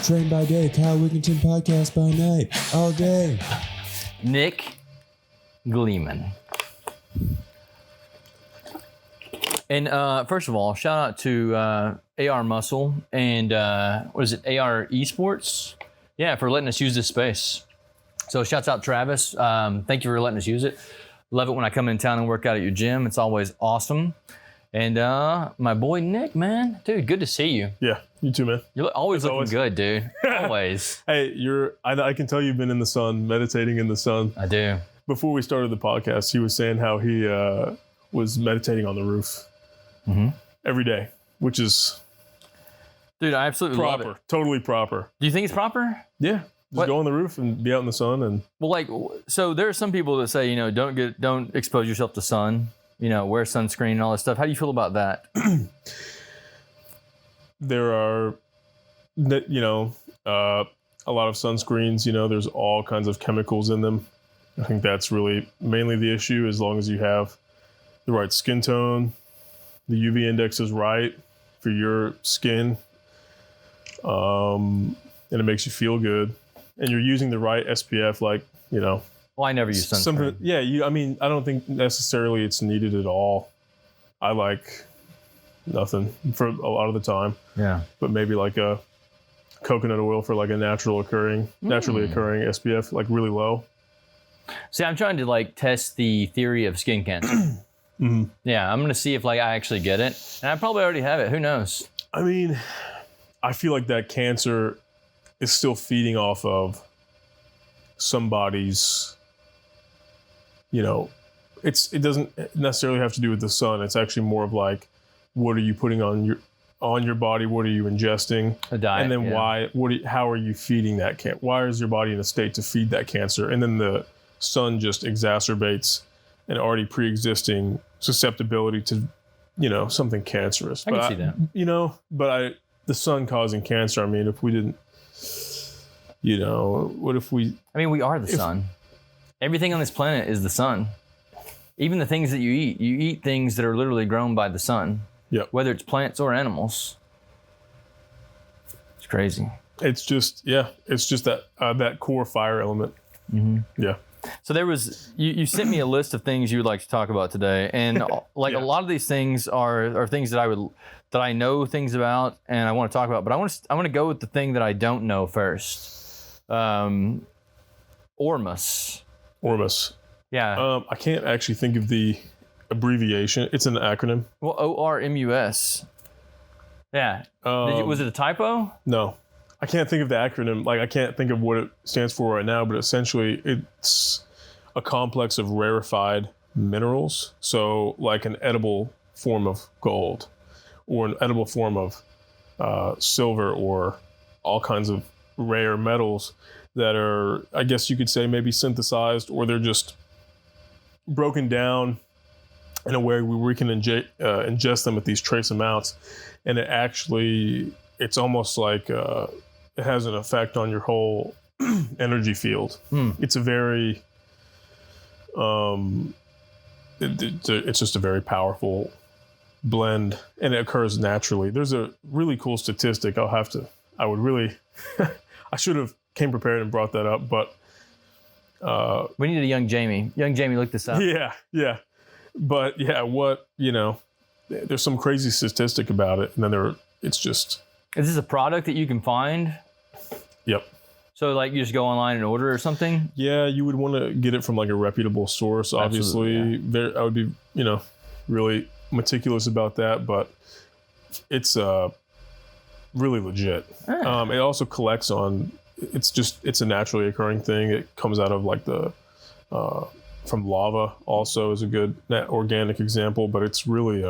Train by day, Kyle Wigginton podcast by night, all day. Nick Gliemann. And first of all, shout out to AR Muscle and what is it, AR Esports? Yeah, for letting us use this space. So shouts out Travis. Thank you for letting us use it. Love it when I come in town and work out at your gym. It's always awesome. And my boy Nick, man, dude, good to see you. Yeah, you too, man. You're always good, dude. Always. Hey, I can tell you've been in the sun, meditating in the sun. I do. Before we started the podcast, he was saying how he was meditating on the roof every day, which is dude, I absolutely proper, love it. Totally proper. Do you think it's proper? Yeah. Just go on the roof and be out in the sun. And well, like, so there are some people that say, don't expose yourself to sun, wear sunscreen and all that stuff. How do you feel about that? There are, a lot of sunscreens, there's all kinds of chemicals in them. I think that's really mainly the issue, as long as you have the right skin tone, the UV index is right for your skin, and it makes you feel good. And you're using the right SPF, Well, I never use sunscreen. I don't think necessarily it's needed at all. I like nothing for a lot of the time. Yeah. But maybe like a coconut oil for like a naturally occurring SPF, like really low. See, I'm trying to test the theory of skin cancer. Yeah, I'm going to see if I actually get it. And I probably already have it. Who knows? I mean, I feel like that cancer is still feeding off of somebody's, it doesn't necessarily have to do with the sun. It's actually more of like, what are you putting on your body? What are you ingesting? A diet. And then how are you feeding that cancer? Why is your body in a state to feed that cancer? And then the sun just exacerbates an already pre-existing susceptibility to, something cancerous. I can see that. The sun causing cancer, I mean, if we didn't, what if we... I mean, we are the sun. Everything on this planet is the sun. Even the things that you eat things that are literally grown by the sun. Yep. Whether it's plants or animals. It's crazy. It's just that core fire element. Yeah. So there was, you sent me a list of things you would like to talk about today. And a lot of these things are things that I know things about and I want to talk about, but I want to go with the thing that I don't know first. Ormus. Yeah. I can't actually think of the abbreviation. It's an acronym. Well, ORMUS. Yeah. Was it a typo? No. I can't think of the acronym. I can't think of what it stands for right now, but essentially it's a complex of rarefied minerals. So like an edible form of gold or an edible form of silver or all kinds of rare metals that are, I guess you could say, maybe synthesized, or they're just broken down in a way where we can ingest them at these trace amounts. And it's almost like it has an effect on your whole energy field. It's a very, it's just a very powerful blend, and it occurs naturally. There's a really cool statistic. I should have came prepared and brought that up, but we needed a young Jamie. Young Jamie, look this up. Yeah. But yeah, there's some crazy statistic about it, and then it's just. Is this a product that you can find? Yep. So you just go online and order or something? Yeah, you would want to get it from a reputable source, obviously. Yeah. I would be, really meticulous about that, but it's really legit. It also collects on, it's a naturally occurring thing. It comes out of from lava also is a good organic example, but it's really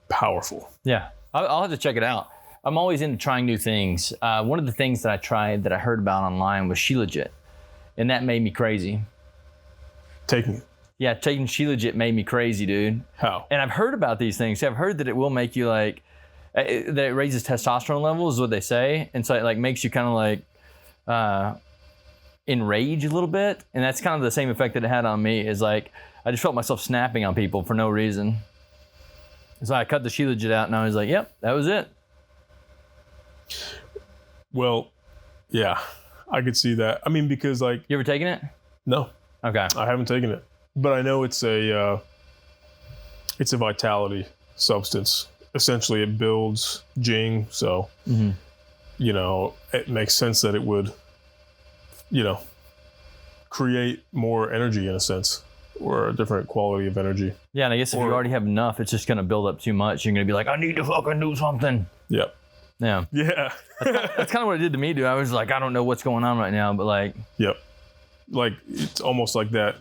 powerful. Yeah, I'll have to check it out. I'm always into trying new things. One of the things that I tried that I heard about online was Shilajit, and that made me crazy. Taking Shilajit made me crazy, dude. How? And I've heard about these things. I've heard that it will make you that it raises testosterone levels is what they say. And so it makes you kind of enrage a little bit. And that's kind of the same effect that it had on me is I just felt myself snapping on people for no reason. So I cut the Shilajit out and I was like, yep, that was it. Well, yeah, I could see that. I mean, because like, You ever taken it? no, Okay. I haven't taken it, but I know it's a vitality substance. Essentially, it builds Jing, so you know it makes sense that it would, you know, create more energy in a sense, or a different quality of energy. Yeah, and I guess if you already have enough, it's just going to build up too much. You're going to be like, I need to fucking do something. Yep. Yeah. Yeah. That's kind of what it did to me, dude. I was like, I don't know what's going on right now, but like. Yep. Like, it's almost like that.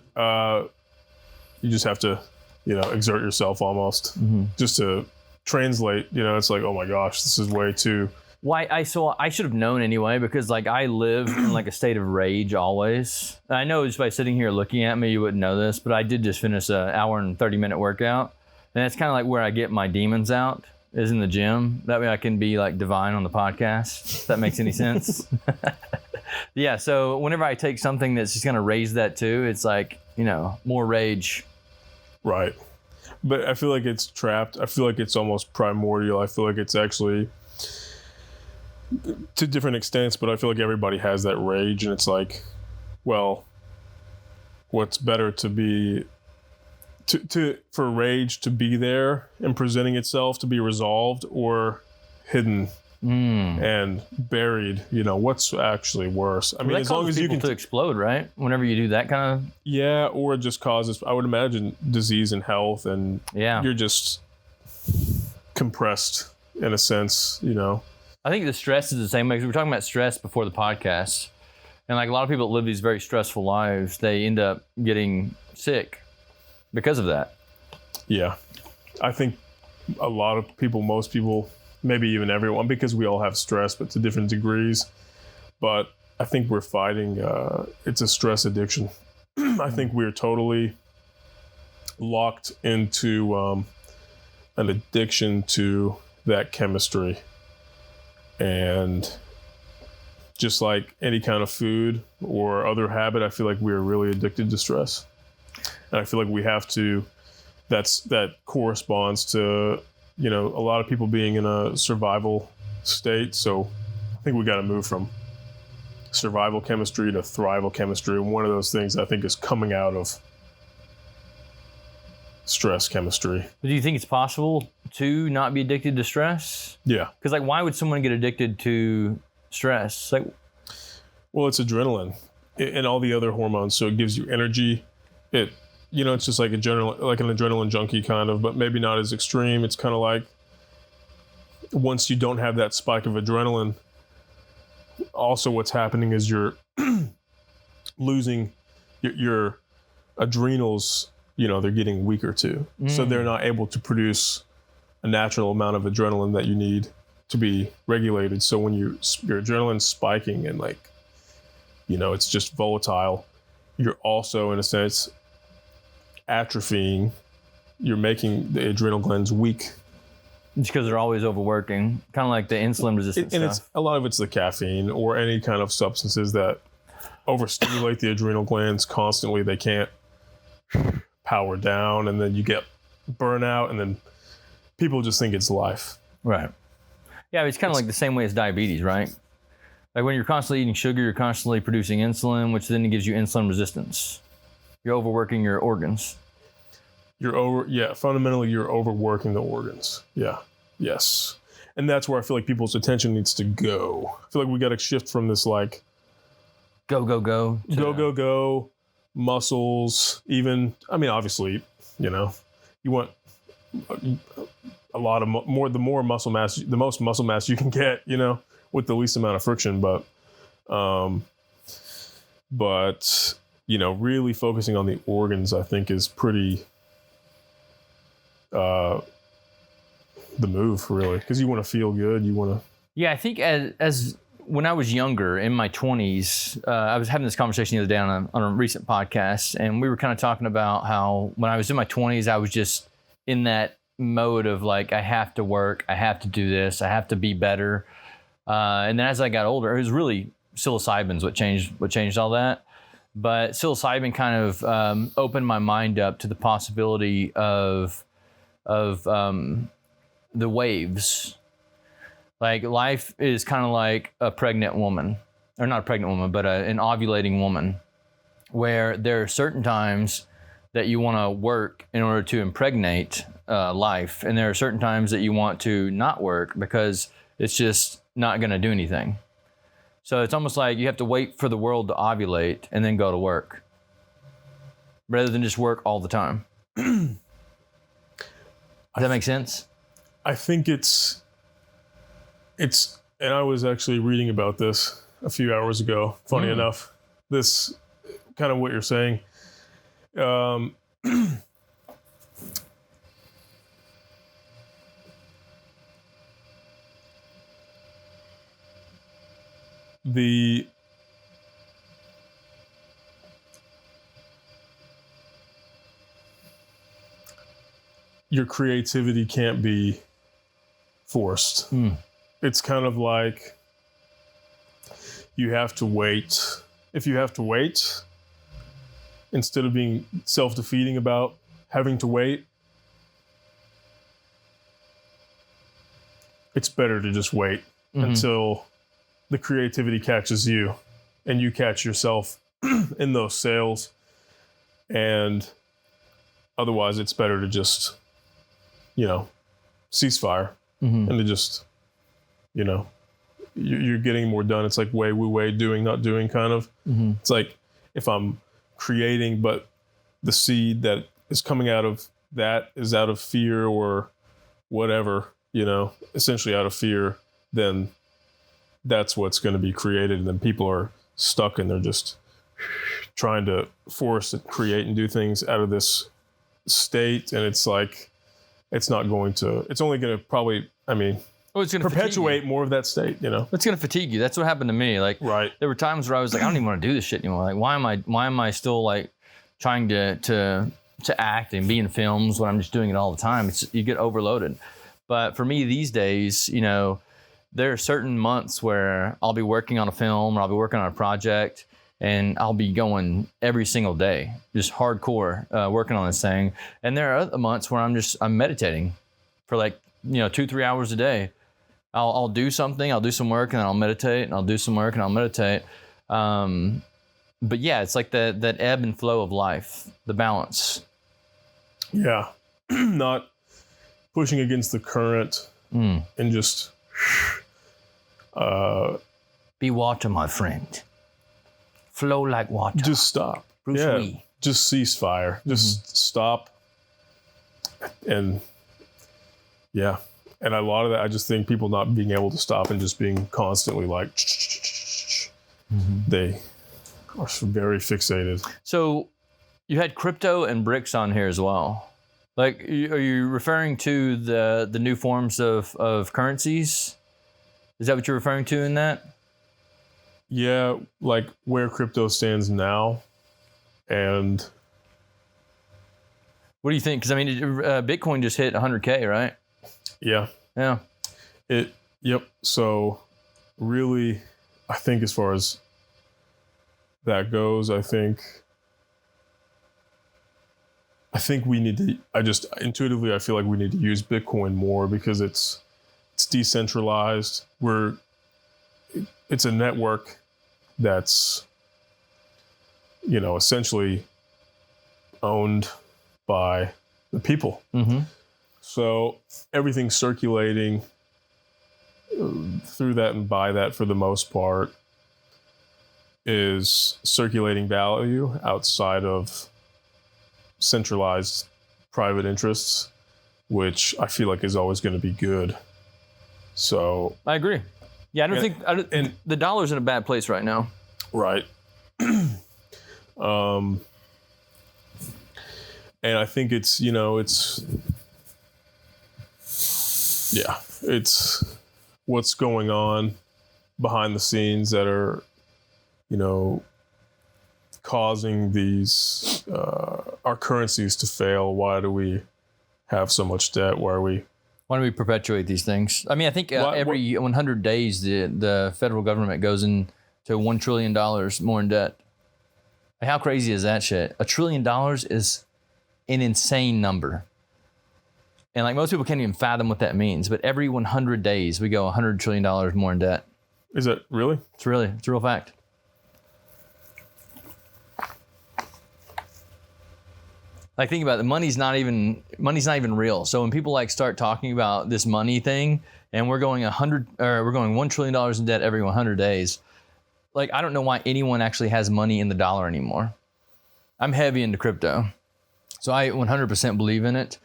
You just have to, you know, exert yourself almost just to translate. You know, it's like, oh my gosh, this is way too. Why I should have known anyway, because like I live in like a state of rage always. I know just by sitting here looking at me, you wouldn't know this, but I did just finish an hour and 30-minute workout. And that's kind of like where I get my demons out, is in the gym. That way I can be like divine on the podcast, if that makes any sense. Yeah, so whenever I take something that's just going to raise that too, it's like, you know, more rage. Right. But I feel like it's trapped. I feel like it's almost primordial. I feel like it's actually to different extents, but I feel like everybody has that rage, and it's like, well, what's better to be for rage to be there and presenting itself to be resolved, or hidden and buried? You know, what's actually worse? I mean, as long as you can to explode, right? Whenever you do that kind of, yeah, or it just causes, I would imagine, disease and health, and you're just compressed in a sense, you know. I think the stress is the same way. 'Cause we were talking about stress before the podcast, and like a lot of people that live these very stressful lives, they end up getting sick because of that. Yeah, I think a lot of people, most people, maybe even everyone, because we all have stress, but to different degrees. But I think we're fighting, it's a stress addiction. I think we're totally locked into an addiction to that chemistry. And just like any kind of food or other habit, I feel like we're really addicted to stress. And I feel like we have to, that corresponds to, you know, a lot of people being in a survival state. So I think we got to move from survival chemistry to thrival chemistry. And one of those things I think is coming out of stress chemistry. Do you think it's possible to not be addicted to stress? Yeah. Because like, why would someone get addicted to stress? Like, well, it's adrenaline and all the other hormones. So it gives you energy. It, you know, it's just like an adrenaline junkie kind of, but maybe not as extreme. It's kind of like once you don't have that spike of adrenaline, also what's happening is you're losing your adrenals. You know, they're getting weaker too. So they're not able to produce a natural amount of adrenaline that you need to be regulated. So when your adrenaline's spiking and like, you know, it's just volatile, you're also in a sense atrophying. You're making the adrenal glands weak. It's because they're always overworking, kind of like the insulin resistant And stuff. it's a lot of it's the caffeine or any kind of substances that overstimulate the adrenal glands constantly. They can't power down, and then you get burnout, and then people just think it's life. Right. Yeah, it's kind of like the same way as diabetes, right? Like when you're constantly eating sugar, you're constantly producing insulin, which then gives you insulin resistance. You're overworking your organs. Fundamentally, you're overworking the organs. Yeah. Yes. And that's where I feel like people's attention needs to go. I feel like we got to shift from this like Go muscles, even, I mean, obviously, you know, you want a lot of the more muscle mass, the most muscle mass you can get, you know, with the least amount of friction. But, you know, really focusing on the organs, I think is pretty, the move really, because you want to feel good. You want to. Yeah, I think as when I was younger, in my 20s, I was having this conversation the other day on a recent podcast, and we were kind of talking about how when I was in my 20s, I was just in that mode of like, I have to work, I have to do this, I have to be better. And then as I got older, it was really psilocybin's what changed all that. But psilocybin kind of opened my mind up to the possibility of the waves. Like life is kind of like a pregnant woman, or not a pregnant woman, but an ovulating woman, where there are certain times that you want to work in order to impregnate life. And there are certain times that you want to not work because it's just not going to do anything. So it's almost like you have to wait for the world to ovulate and then go to work, rather than just work all the time. Does that make sense? I think it's, and I was actually reading about this a few hours ago, funny enough, this kind of what you're saying. Your creativity can't be forced. It's kind of like you have to wait. If you have to wait, instead of being self-defeating about having to wait, it's better to just wait until the creativity catches you and you catch yourself in those sales. And otherwise, it's better to just, ceasefire and to just, you're getting more done. It's like way, doing, not doing kind of. It's like if I'm creating, but the seed that is coming out of that is out of fear or whatever, essentially out of fear, then that's what's going to be created. And then people are stuck and they're just trying to force and create and do things out of this state. And it's like, it's not going to, it's only going to probably, it's going to perpetuate more of that state, It's going to fatigue you. That's what happened to me. Like, right. There were times where I was like, I don't even want to do this shit anymore. Like, why am I still like trying to act and be in films when I'm just doing it all the time? You get overloaded. But for me these days, there are certain months where I'll be working on a film or I'll be working on a project and I'll be going every single day, just hardcore working on this thing. And there are other months where I'm meditating for like, 2-3 hours a day. I'll do something, I'll do some work and then I'll meditate and I'll do some work and I'll meditate. But yeah, it's like that ebb and flow of life, the balance. Yeah. Not pushing against the current and just be water, my friend. Flow like water. Just stop. Bruce Lee. Just ceasefire. Just stop. And yeah. And a lot of that, I just think people not being able to stop and just being constantly like, they are very fixated. So you had crypto and bricks on here as well. Like, are you referring to the new forms of currencies? Is that what you're referring to in that? Yeah, like where crypto stands now. And what do you think? Because Bitcoin just hit 100K, right? Yeah. Yeah. Yep. So really, I think as far as that goes, I think we need to, intuitively, I feel like we need to use Bitcoin more because it's decentralized. It's a network that's, essentially owned by the people. So everything's circulating through that and by that for the most part is circulating value outside of centralized private interests, which I feel like is always going to be good. So I agree. Yeah, I don't think the dollar's in a bad place right now. Right. And I think it's what's going on behind the scenes that are, causing these, our currencies to fail. Why do we have so much debt? Why do we perpetuate these things? I think every 100 days, the federal government goes into $1 trillion more in debt. Like, how crazy is that shit? $1 trillion is an insane number. And like most people can't even fathom what that means. But every 100 days, we go $100 trillion more in debt. Is that really? It's a real fact. Like think about it, money's not even real. So when people like start talking about this money thing, and we're going $1 trillion in debt every 100 days, like I don't know why anyone actually has money in the dollar anymore. I'm heavy into crypto, so I 100% believe in it.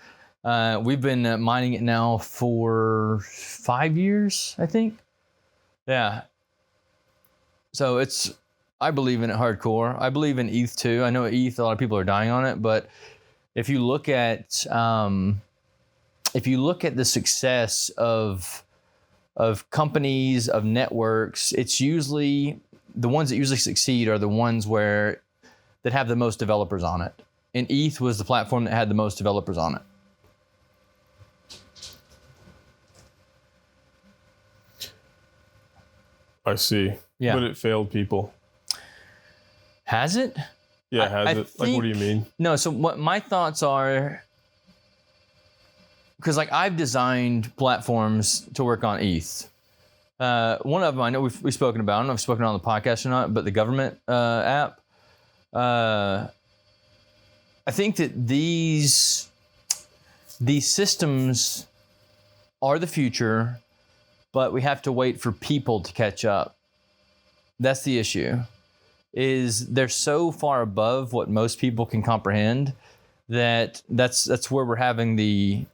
We've been mining it now for 5 years, I think. Yeah. So I believe in it hardcore. I believe in ETH too. I know ETH, a lot of people are dying on it, but if you look at the success of companies, of networks, it's usually the ones that usually succeed are the ones that have the most developers on it. And ETH was the platform that had the most developers on it. I see. Yeah. But it failed people. Has it? Yeah, has it? Like, what do you mean? No, so what my thoughts are, because like I've designed platforms to work on ETH. One of them I know we've spoken about. I don't know if I've spoken on the podcast or not, but the government app. I think that these systems are the future, but we have to wait for people to catch up. That's the issue. Is they're so far above what most people can comprehend that's where we're having the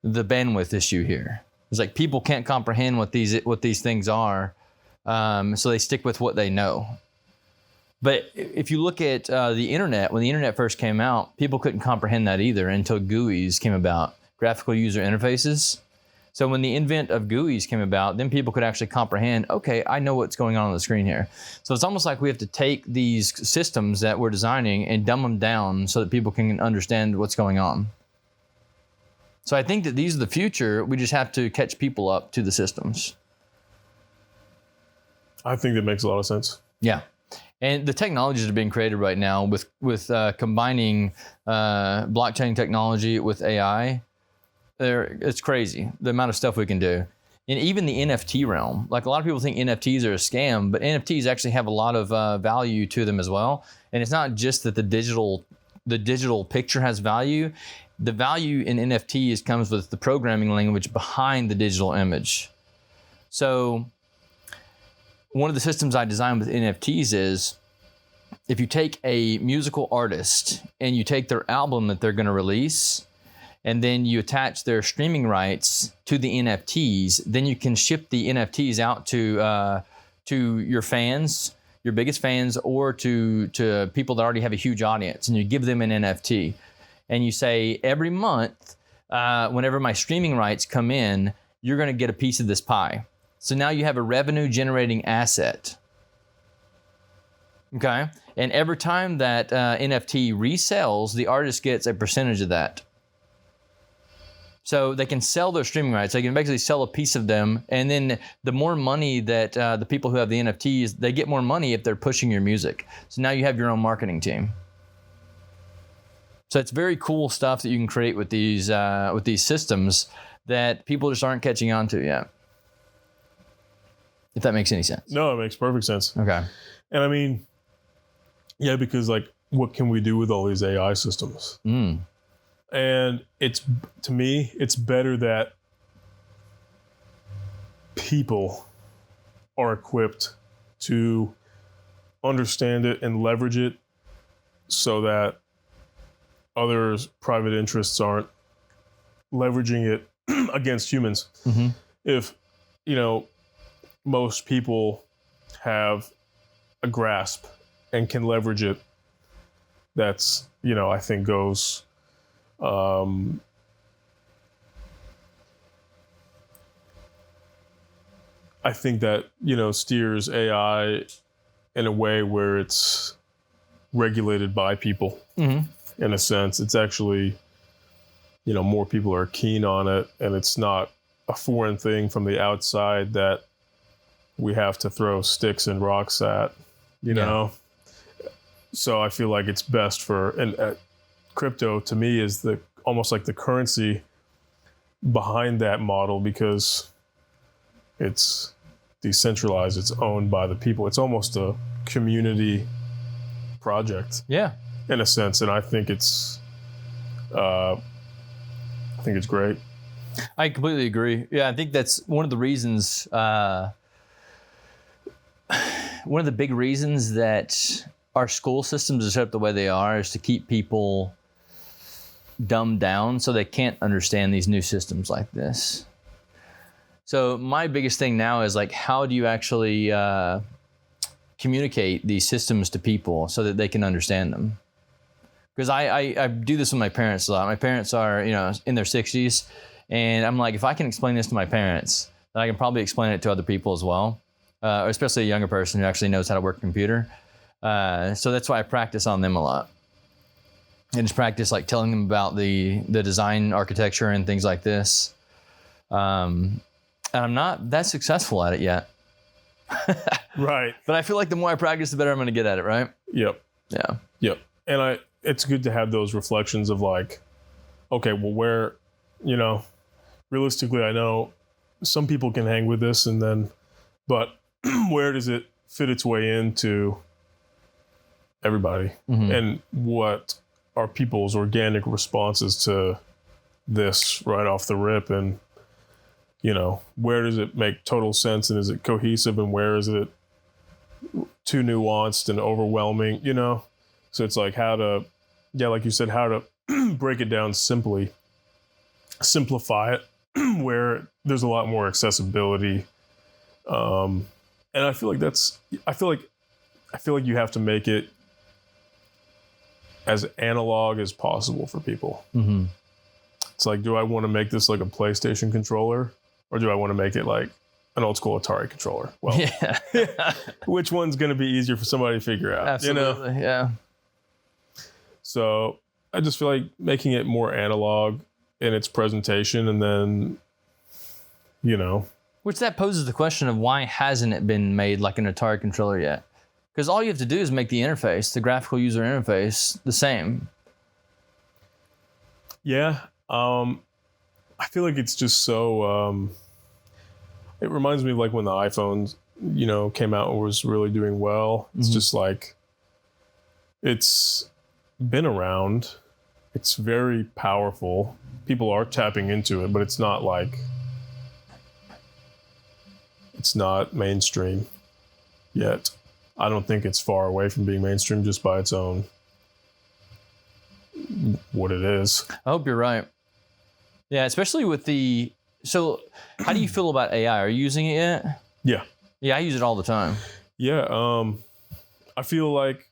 bandwidth issue here. It's like people can't comprehend what these things are, so they stick with what they know. But if you look at the internet, when the internet first came out, people couldn't comprehend that either until GUIs came about, graphical user interfaces. So when the invent of GUIs came about, then people could actually comprehend, okay, I know what's going on the screen here. So it's almost like we have to take these systems that we're designing and dumb them down so that people can understand what's going on. So I think that these are the future. We just have to catch people up to the systems. I think that makes a lot of sense. Yeah. And the technologies that are being created right now with combining blockchain technology with AI, it's crazy, the amount of stuff we can do. And even the NFT realm, like a lot of people think NFTs are a scam, but NFTs actually have a lot of value to them as well. And it's not just that the digital picture has value. The value in NFTs comes with the programming language behind the digital image. So one of the systems I designed with NFTs is if you take a musical artist and you take their album that they're going to release, and then you attach their streaming rights to the NFTs, then you can ship the NFTs out to your fans, your biggest fans, or to people that already have a huge audience, and you give them an NFT. And you say, every month, whenever my streaming rights come in, you're going to get a piece of this pie. So now you have a revenue generating asset. Okay? And every time that NFT resells, the artist gets a percentage of that. So they can sell their streaming rights. They can basically sell a piece of them. And then the more money that the people who have the NFTs, they get more money if they're pushing your music. So now you have your own marketing team. So it's very cool stuff that you can create with these systems that people just aren't catching on to yet. If that makes any sense. No, it makes perfect sense. Okay. And I mean, yeah, because like, what can we do with all these AI systems? And to me, it's better that people are equipped to understand it and leverage it so that others' private interests aren't leveraging it against humans. Mm-hmm. If, most people have a grasp and can leverage it, that's, I think goes... I think that, steers AI in a way where it's regulated by people. Mm-hmm. In a sense, it's actually, more people are keen on it, and it's not a foreign thing from the outside that we have to throw sticks and rocks at, you know? So I feel like it's best for, and crypto to me is almost like the currency behind that model because it's decentralized, it's owned by the people. It's almost a community project. Yeah. In a sense, and I think it's great. I completely agree. Yeah, I think that's one of the reasons, one of the big reasons that our school systems are set up the way they are is to keep people dumbed down so they can't understand these new systems like this. So my biggest thing now is like, how do you actually communicate these systems to people so that they can understand them? Because I do this with my parents a lot. My parents are, in their 60s. And I'm like, if I can explain this to my parents, then I can probably explain it to other people as well, or especially a younger person who actually knows how to work a computer. So that's why I practice on them a lot. And just practice like telling them about the design architecture and things like this. And I'm not that successful at it yet. Right. But I feel like the more I practice, the better I'm going to get at it, right? Yep. Yeah. Yep. And it's good to have those reflections of like, okay, well, where, realistically, I know some people can hang with this but where does it fit its way into everybody? Mm-hmm. And what are people's organic responses to this right off the rip? And, where does it make total sense? And is it cohesive? And where is it too nuanced and overwhelming? So it's like like you said, how to break it down simplify it where there's a lot more accessibility. And I feel like you have to make it as analog as possible for people. Mm-hmm. It's like, do I want to make this like a PlayStation controller, or do I want to make it like an old school Atari controller? Well, yeah. which one's going to be easier for somebody to figure out? Absolutely. Yeah. So I just feel like making it more analog in its presentation, and then, Which that poses the question of why hasn't it been made like an Atari controller yet? Because all you have to do is make the interface, the graphical user interface, the same. Yeah. I feel like it's just so, it reminds me of like when the iPhones, came out and was really doing well. It's just like, it's been around. It's very powerful. People are tapping into it, but it's not mainstream yet. I don't think it's far away from being mainstream just by its own, what it is. I hope you're right. Yeah, especially with so how do you feel about AI? Are you using it yet? Yeah. Yeah, I use it all the time. Yeah. I feel like,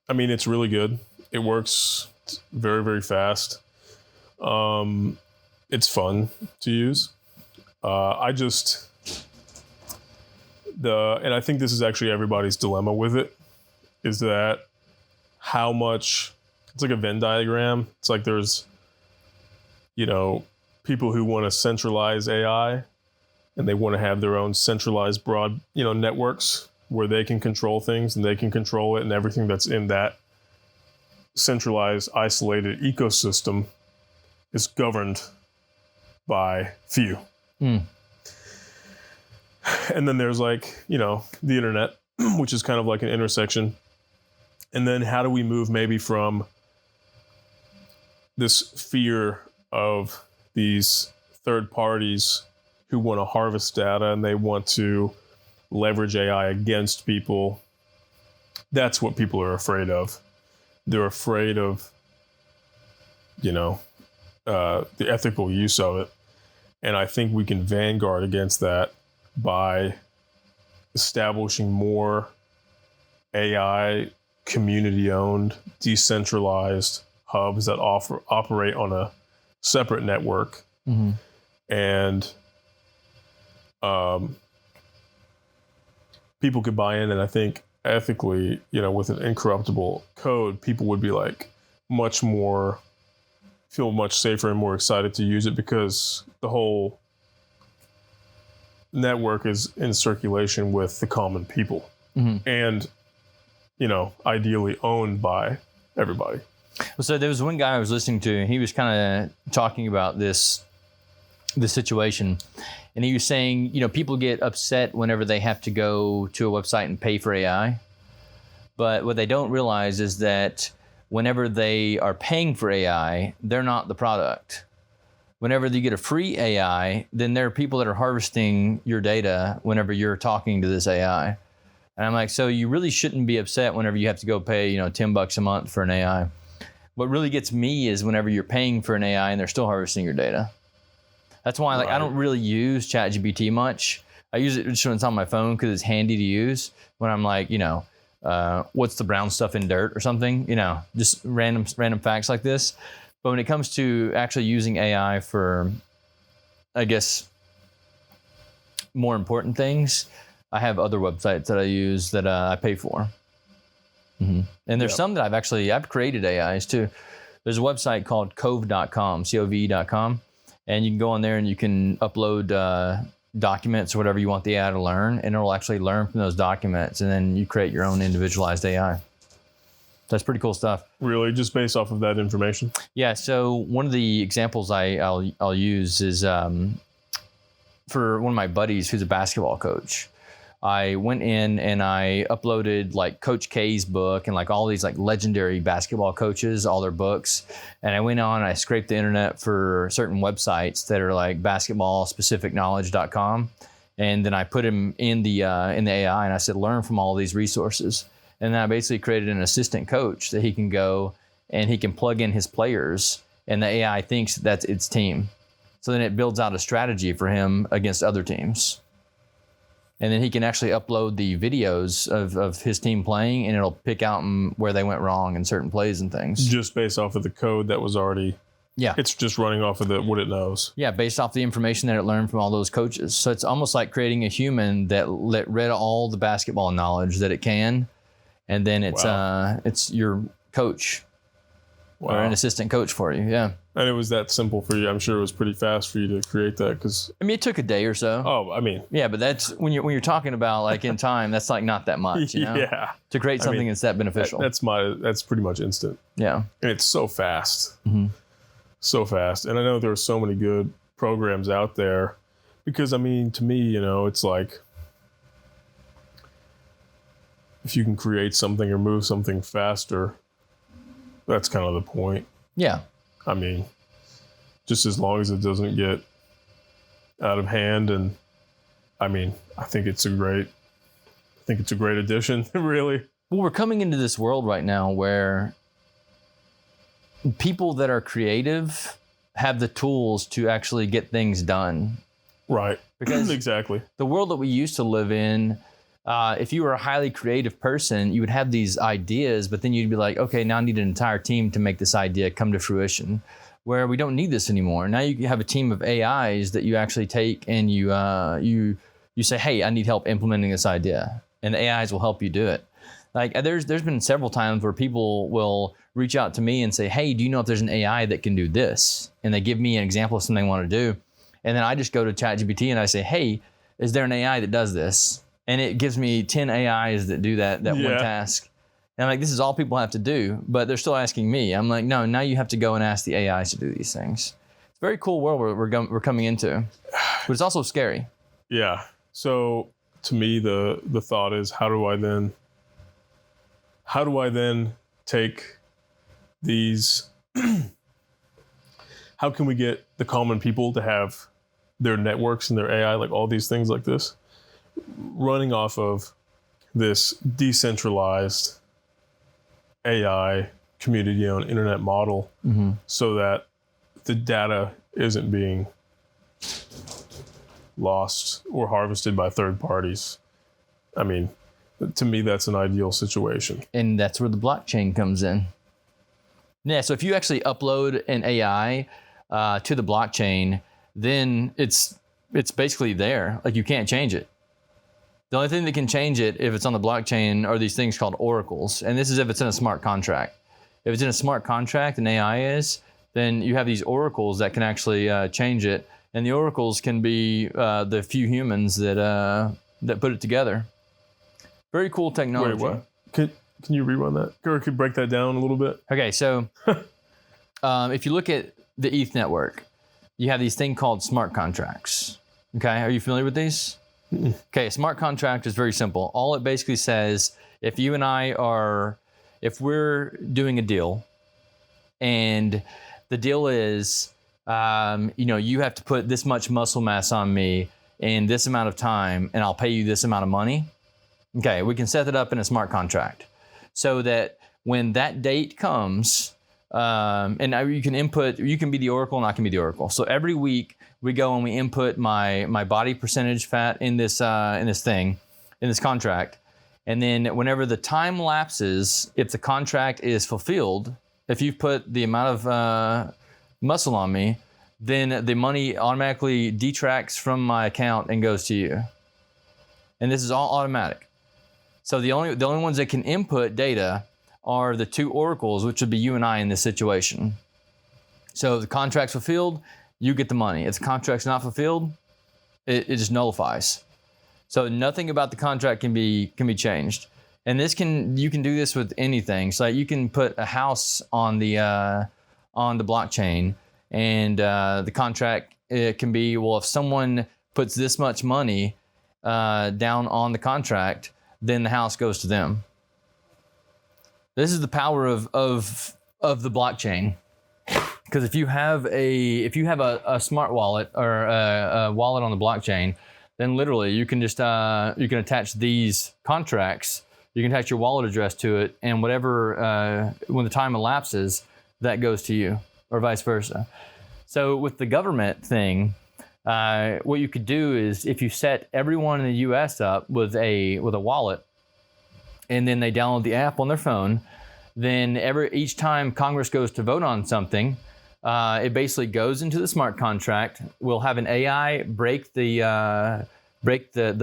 it's really good. It works very, very fast. It's fun to use. And I think this is actually everybody's dilemma with it, is that how much, it's like a Venn diagram. It's like there's, people who want to centralize AI, and they want to have their own centralized broad, networks where they can control things and they can control it, and everything that's in that centralized, isolated ecosystem is governed by few. And then there's like, the internet, which is kind of like an intersection. And then how do we move maybe from this fear of these third parties who want to harvest data and they want to leverage AI against people? That's what people are afraid of. They're afraid of, the ethical use of it. And I think we can vanguard against that by establishing more AI community-owned, decentralized hubs that operate on a separate network. Mm-hmm. And people could buy in, and I think ethically, with an incorruptible code, people would be like feel much safer and more excited to use it, because the whole network is in circulation with the common people. Mm-hmm. And, ideally owned by everybody. Well, so there was one guy I was listening to, and he was kind of talking about this situation, and he was saying, people get upset whenever they have to go to a website and pay for AI, but what they don't realize is that whenever they are paying for AI, they're not the product. Whenever you get a free AI, then there are people that are harvesting your data whenever you're talking to this AI. And I'm like, so you really shouldn't be upset whenever you have to go pay, $10 a month for an AI. What really gets me is whenever you're paying for an AI and they're still harvesting your data. That's why I don't really use ChatGPT much. I use it just when it's on my phone because it's handy to use when I'm like, what's the brown stuff in dirt or something, just random facts like this. But when it comes to actually using AI for, I guess, more important things, I have other websites that I use that I pay for. Mm-hmm. And there's some that I've created AIs too. There's a website called cove.com, cove.com, and you can go on there and you can upload documents or whatever you want the AI to learn, and it'll actually learn from those documents, and then you create your own individualized AI. That's pretty cool stuff. Really, just based off of that information? Yeah. So one of the examples I'll use is for one of my buddies who's a basketball coach. I went in and I uploaded like Coach K's book and like all these like legendary basketball coaches, all their books. And I went on and I scraped the internet for certain websites that are like basketballspecificknowledge.com. And then I put him in the AI and I said, learn from all these resources. And then I basically created an assistant coach that he can go and he can plug in his players, and the AI thinks that's its team. So then it builds out a strategy for him against other teams. And then he can actually upload the videos of his team playing, and it'll pick out where they went wrong in certain plays and things. Just based off of the code that was already... Yeah. It's just running off of what it knows. Yeah, based off the information that it learned from all those coaches. So it's almost like creating a human that read all the basketball knowledge that it can, and then it's your coach or an assistant coach for you. Yeah. And it was that simple for you. I'm sure it was pretty fast for you to create that because... I mean, it took a day or so. Oh, I mean... Yeah, but that's when you're talking about like in time, that's like not that much, Yeah. To create something that's that beneficial. That's pretty much instant. Yeah. And it's so fast. Mm-hmm. So fast. And I know there are so many good programs out there because, I mean, to me, it's like if you can create something or move something faster, that's kind of the point. Yeah. I mean, just as long as it doesn't get out of hand. And I mean, I think it's a great addition, really. Well, we're coming into this world right now where people that are creative have the tools to actually get things done. Right. Because exactly. The world that we used to live in, if you were a highly creative person, you would have these ideas, but then you'd be like, okay, now I need an entire team to make this idea come to fruition, where we don't need this anymore. Now you have a team of AIs that you actually take and you say, hey, I need help implementing this idea, and the AIs will help you do it. Like there's been several times where people will reach out to me and say, hey, do you know if there's an AI that can do this? And they give me an example of something they want to do. And then I just go to ChatGPT and I say, hey, is there an AI that does this? And it gives me 10 AIs that do that one task. And I'm like, this is all people have to do, but they're still asking me. I'm like, no, now you have to go and ask the AIs to do these things. It's a very cool world we're coming into, but it's also scary. Yeah. So to me, the thought is, how do I then take these, how can we get the common people to have their networks and their AI, like all these things like this, running off of this decentralized AI community-owned internet model, so that the data isn't being lost or harvested by third parties. I mean, to me, that's an ideal situation. And that's where the blockchain comes in. Yeah, so if you actually upload an AI to the blockchain, then it's basically there. Like you can't change it. The only thing that can change it if it's on the blockchain are these things called oracles. And this is if it's in a smart contract. If it's in a smart contract, an AI is, then you have these oracles that can actually change it. And the oracles can be the few humans that put it together. Very cool technology. Wait, what? Can you rerun that? Or could break that down a little bit? Okay, so if you look at the ETH network, you have these thing called smart contracts. Okay, are you familiar with these? Okay, a smart contract is very simple. All it basically says, if you and I are, if we're doing a deal, and the deal is, you have to put this much muscle mass on me in this amount of time, and I'll pay you this amount of money. Okay, we can set that up in a smart contract so that when that date comes, and now you can input, you can be the oracle and I can be the oracle. So every week we go and we input my body percentage fat in this contract. And then whenever the time lapses, if the contract is fulfilled, if you've put the amount of muscle on me, then the money automatically detracts from my account and goes to you. And this is all automatic. So the only ones that can input data are the two oracles, which would be you and I in this situation. So if the contract's fulfilled, you get the money. If the contract's not fulfilled, it just nullifies. So nothing about the contract can be changed. And you can do this with anything. So you can put a house on the blockchain, and the contract, it can be, well, if someone puts this much money down on the contract, then the house goes to them. This is the power of the blockchain. Because if you have a smart wallet or a wallet on the blockchain, then literally you can just you can attach these contracts. You can attach your wallet address to it, and whatever when the time elapses, that goes to you, or vice versa. So with the government thing, what you could do is if you set everyone in the U.S. up with a wallet, and then they download the app on their phone, then each time Congress goes to vote on something, it basically goes into the smart contract. We'll have an AI break the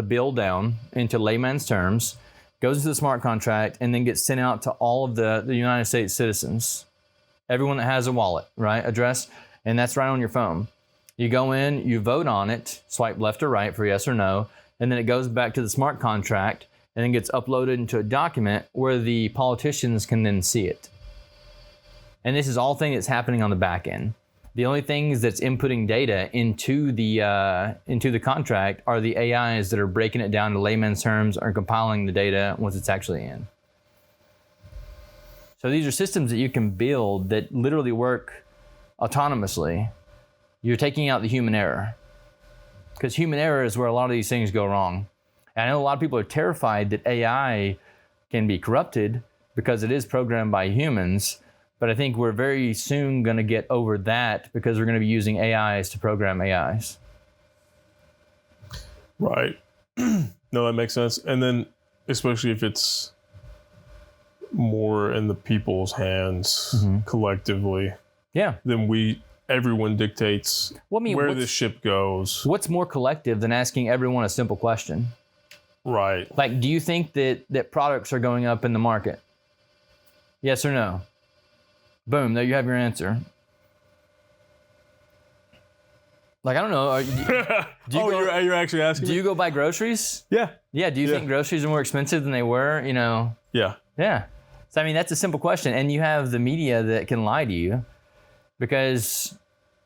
bill down into layman's terms, goes into the smart contract, and then gets sent out to all of the United States citizens. Everyone that has a wallet, right, address, and that's right on your phone. You go in, you vote on it, swipe left or right for yes or no, and then it goes back to the smart contract and then gets uploaded into a document where the politicians can then see it. And this is all thing that's happening on the back end. The only things that's inputting data into the contract are the AIs that are breaking it down to layman's terms or compiling the data once it's actually in. So these are systems that you can build that literally work autonomously. You're taking out the human error. Because human error is where a lot of these things go wrong. And I know a lot of people are terrified that AI can be corrupted because it is programmed by humans. But I think we're very soon going to get over that because we're going to be using AIs to program AIs. Right. No, that makes sense. And then, especially if it's more in the people's hands collectively, then everyone dictates where the ship goes. What's more collective than asking everyone a simple question? Right. Like, do you think that products are going up in the market? Yes or no? Boom, there you have your answer. Like, I don't know. You're actually asking Do you go buy groceries? Yeah. Yeah, do you think groceries are more expensive than they were, Yeah. Yeah. So, I mean, that's a simple question. And you have the media that can lie to you because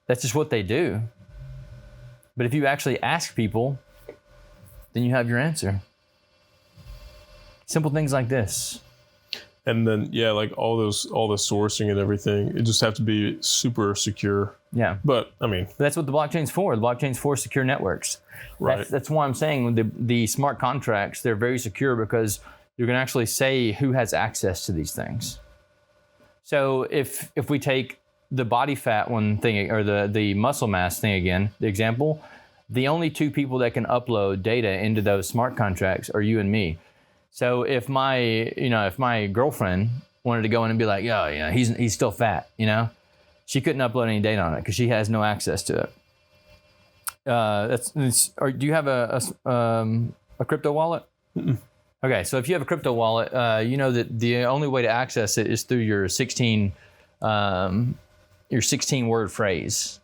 that's just what they do. But if you actually ask people, then you have your answer. Simple things like this. And then, like all the sourcing and everything, it just have to be super secure. Yeah. But, I mean. That's what the blockchain's for. The blockchain's for secure networks. Right. That's why I'm saying the smart contracts, they're very secure because you can actually say who has access to these things. So if we take the body fat one thing, or the muscle mass thing again, the example, the only two people that can upload data into those smart contracts are you and me. So if my girlfriend wanted to go in and be like, oh yeah, he's still fat, she couldn't upload any data on it because she has no access to it. Do you have a crypto wallet? Mm-mm. Okay, so if you have a crypto wallet, you know that the only way to access it is through your 16 word phrase.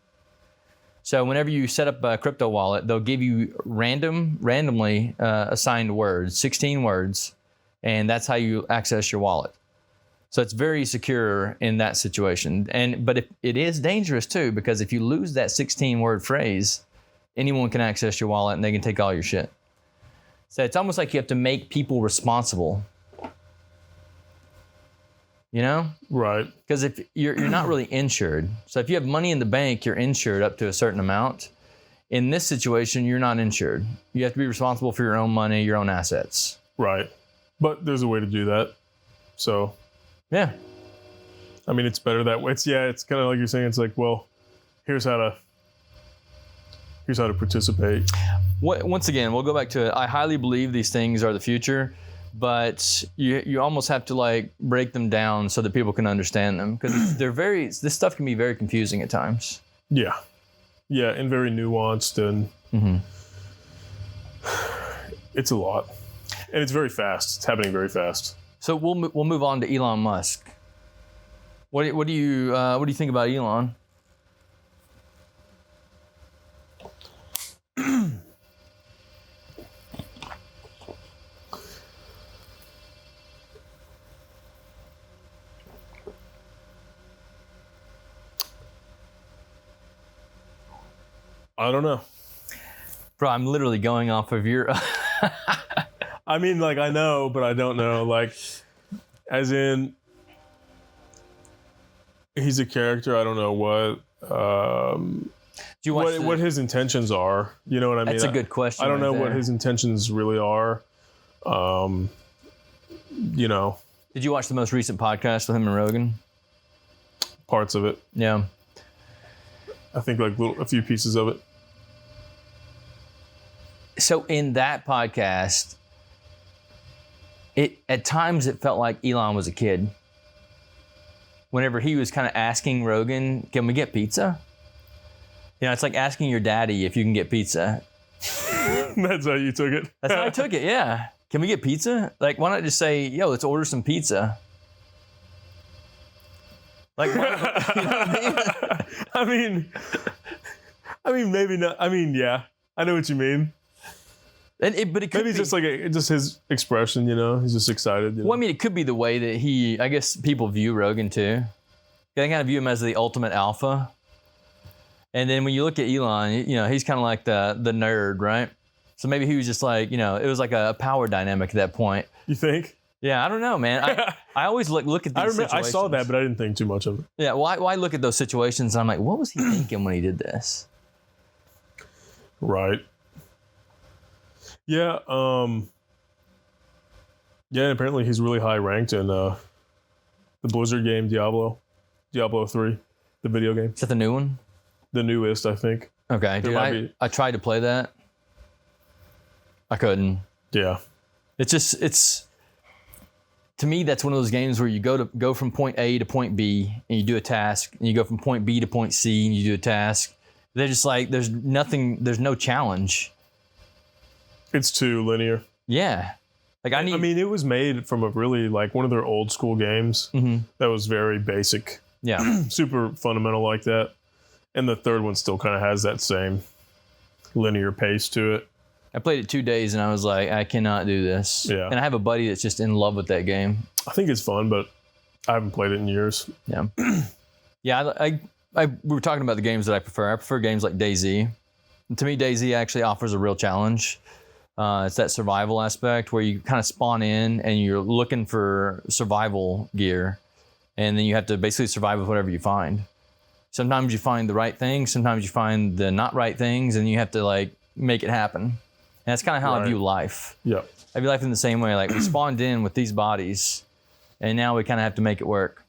So whenever you set up a crypto wallet, they'll give you randomly assigned words, 16 words, and that's how you access your wallet. So it's very secure in that situation. But it is dangerous too, because if you lose that 16-word phrase, anyone can access your wallet and they can take all your shit. So it's almost like you have to make people responsible. You know? Right. Because if you're not really insured. So if you have money in the bank, you're insured up to a certain amount. In this situation, you're not insured. You have to be responsible for your own money, your own assets. Right. But there's a way to do that. So, yeah. I mean, it's better that way. It's kind of like you're saying. It's like, well, here's how to participate. Once again, we'll go back to it. I highly believe these things are the future, but you almost have to like break them down so that people can understand them, because this stuff can be very confusing at times. Yeah. Yeah, and very nuanced, and it's a lot. And it's very fast. It's happening very fast. So we'll move on to Elon Musk. What do you think about Elon? I don't know. Bro, I'm literally going off of your... I mean, like, I know, but I don't know. Like, as in, he's a character. I don't know what his intentions are. You know what I mean? That's a good question. I don't know there. what his intentions really are. You know. Did you watch the most recent podcast with him and Rogan? Parts of it. Yeah. I think like a few pieces of it. So in that podcast, at times it felt like Elon was a kid. Whenever he was kind of asking Rogan, can we get pizza? You know, it's like asking your daddy if you can get pizza. That's how you took it? That's how I took it, yeah. Can we get pizza? Like, why not just say, yo, let's order some pizza? Like, you know what I mean? I mean, maybe not. I mean, yeah, I know what you mean. But it could maybe it's just like just his expression, you know. He's just excited. You know? Well, I mean, it could be the way that I guess people view Rogan too. They kind of view him as the ultimate alpha. And then when you look at Elon, you know, he's kind of like the nerd, right? So maybe he was just like, you know, it was like a power dynamic at that point. You think? Yeah, I don't know, man. I always look at these situations. I saw that, but I didn't think too much of it. Yeah, well, I look at those situations and I'm like, what was he thinking when he did this? Right. Yeah. Yeah, and apparently he's really high ranked in the Blizzard game Diablo 3, the video game. Is that the new one? The newest, I think. Okay, dude, I tried to play that. I couldn't. Yeah. It's to me, that's one of those games where you go from point A to point B and you do a task, and you go from point B to point C and you do a task. They're just like, there's no challenge. It's too linear. Yeah. Like I mean, it was made from a really like one of their old school games that was very basic. Yeah. Super fundamental like that. And the third one still kind of has that same linear pace to it. I played it 2 days and I was like, I cannot do this. Yeah. And I have a buddy that's just in love with that game. I think it's fun, but I haven't played it in years. Yeah. Yeah. We were talking about the games that I prefer. I prefer games like DayZ. And to me, DayZ actually offers a real challenge. It's that survival aspect where you kind of spawn in and you're looking for survival gear. And then you have to basically survive with whatever you find. Sometimes you find the right things. Sometimes you find the not right things, and you have to like make it happen. And that's kind of how I view life. Yeah. I view life in the same way. Like we spawned in with these bodies, and now we kind of have to make it work.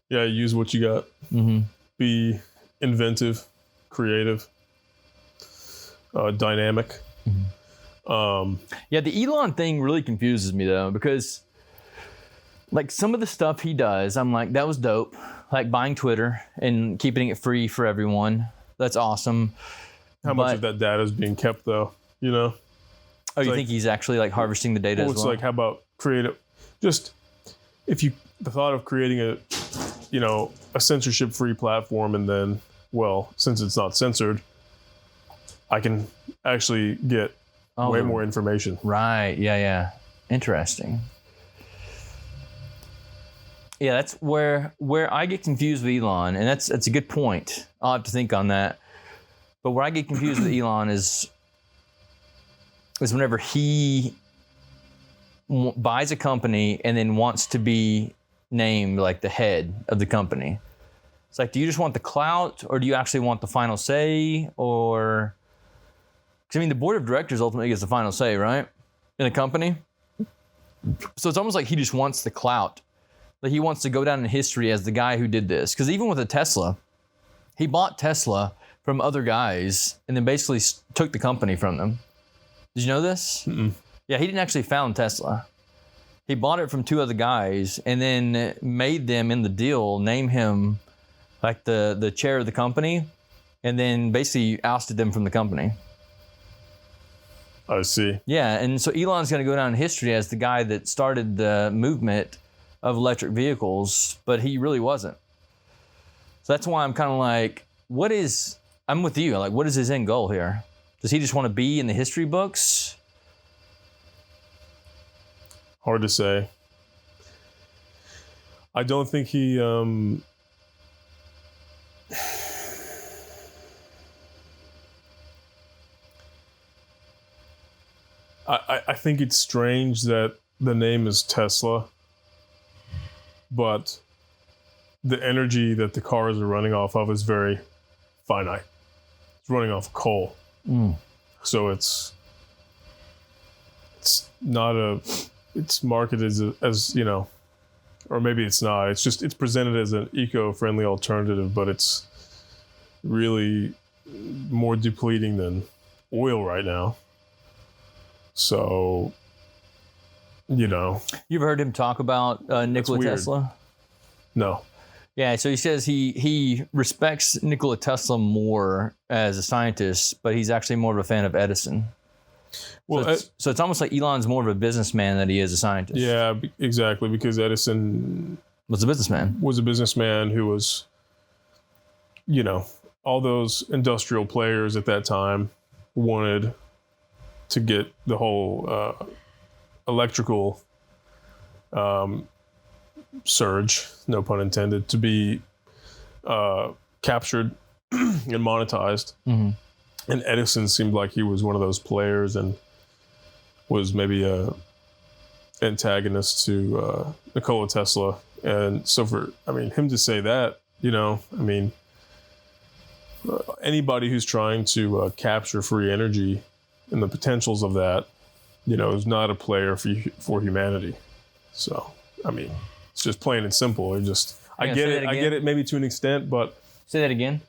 Yeah, use what you got. Mm-hmm. Be inventive, creative, dynamic. Mm-hmm. Yeah, the Elon thing really confuses me though, because like some of the stuff he does, I'm like, that was dope. Like buying Twitter and keeping it free for everyone. That's awesome. How much of that data is being kept though? You know? Oh, you think he's actually like harvesting the data as well? It's like, how about the thought of creating a censorship-free platform, and then, well, since it's not censored, I can actually get way more information. Right. Yeah. Interesting. Yeah, that's where I get confused with Elon, and that's a good point. I'll have to think on that. But where I get confused with Elon is whenever he buys a company and then wants to be named like the head of the company. It's like, do you just want the clout, or do you actually want the final say? Or, because I mean, the board of directors ultimately gets the final say, right? In a company. So it's almost like he just wants the clout. Like he wants to go down in history as the guy who did this. Because even with a Tesla, he bought Tesla from other guys and then basically took the company from them. Did you know this? Mm-mm. Yeah, he didn't actually found Tesla. He bought it from two other guys and then made them in the deal name him like the chair of the company, and then basically ousted them from the company. I see. Yeah, and so Elon's going to go down in history as the guy that started the movement of electric vehicles, but he really wasn't. So that's why I'm kind of like, I'm with you. Like, what is his end goal here? Does he just want to be in the history books? Hard to say. I don't think he I think it's strange that the name is Tesla, but the energy that the cars are running off of is very finite. It's running off coal. So it's not it's marketed as, or maybe it's not. It's presented as an eco-friendly alternative, but it's really more depleting than oil right now. So, You've heard him talk about Nikola Tesla? No. Yeah, so he says he respects Nikola Tesla more as a scientist, but he's actually more of a fan of Edison. Well, so it's almost like Elon's more of a businessman than he is a scientist. Yeah, exactly, because Edison was a businessman who was, all those industrial players at that time wanted to get the whole electrical surge, no pun intended, to be captured and monetized. Mm-hmm. And Edison seemed like he was one of those players and was maybe a antagonist to Nikola Tesla. And so him to say that, anybody who's trying to capture free energy and the potentials of that, is not a player for humanity. So, it's just plain and simple. I get it maybe to an extent, but... Say that again.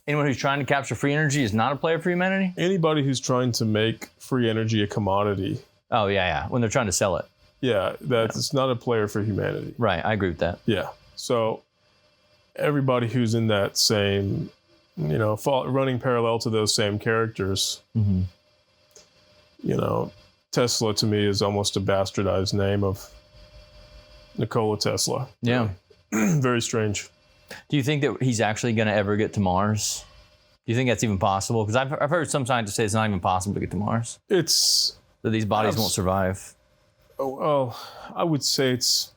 Anyone who's trying to capture free energy is not a player for humanity? Anybody who's trying to make free energy a commodity. Oh, yeah. When they're trying to sell it. Yeah, it's not a player for humanity. Right, I agree with that. Yeah. So everybody who's in that same, running parallel to those same characters, mm-hmm. Tesla to me is almost a bastardized name of Nikola Tesla. Yeah. Very strange. Do you think that he's actually going to ever get to Mars? Do you think that's even possible? Because I've heard some scientists say it's not even possible to get to Mars. That these bodies won't survive. Well, I would say it's...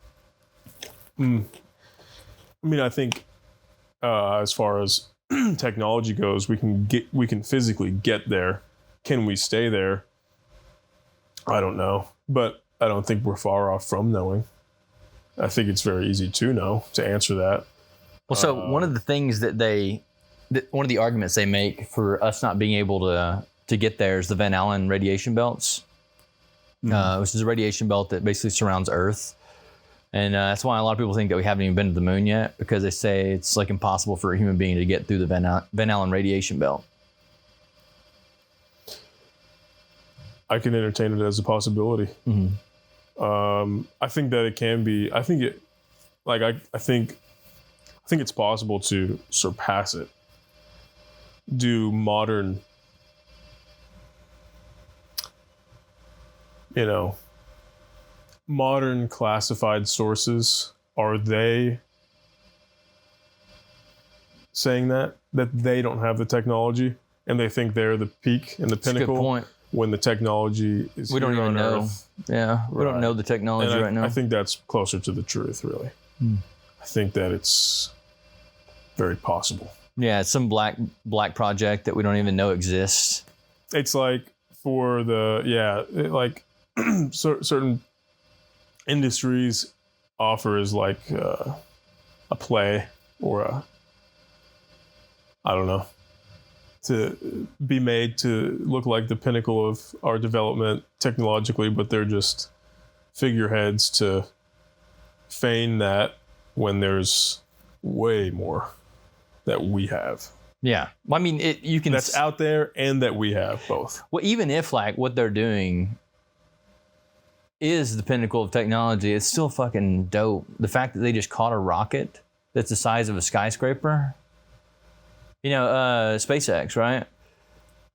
I think as far as technology goes, we can physically get there. Can we stay there? I don't know. But I don't think we're far off from knowing. I think it's very easy to answer that. Well, so one of the things one of the arguments they make for us not being able to get there is the Van Allen radiation belts, which is a radiation belt that basically surrounds Earth. And that's why a lot of people think that we haven't even been to the moon yet, because they say it's like impossible for a human being to get through the Van Allen radiation belt. I can entertain it as a possibility. Mm-hmm. I think that it can be. I think it's possible to surpass it. Do modern, modern classified sources, are they saying that they don't have the technology and they think they're the peak and the pinnacle? That's a good point. when the technology is We don't here even on know. Earth. Yeah, we don't Right. know the technology And right now. I think that's closer to the truth, really. I think that it's very possible. Yeah, it's some black project that we don't even know exists. It's like for certain industries offers like a play or I don't know, to be made to look like the pinnacle of our development technologically, but they're just figureheads to feign that when there's way more that we have. Yeah, well, I mean, you can. That's out there and that we have both. Well, even if like what they're doing is the pinnacle of technology, it's still fucking dope. The fact that they just caught a rocket that's the size of a skyscraper. You know, SpaceX, right?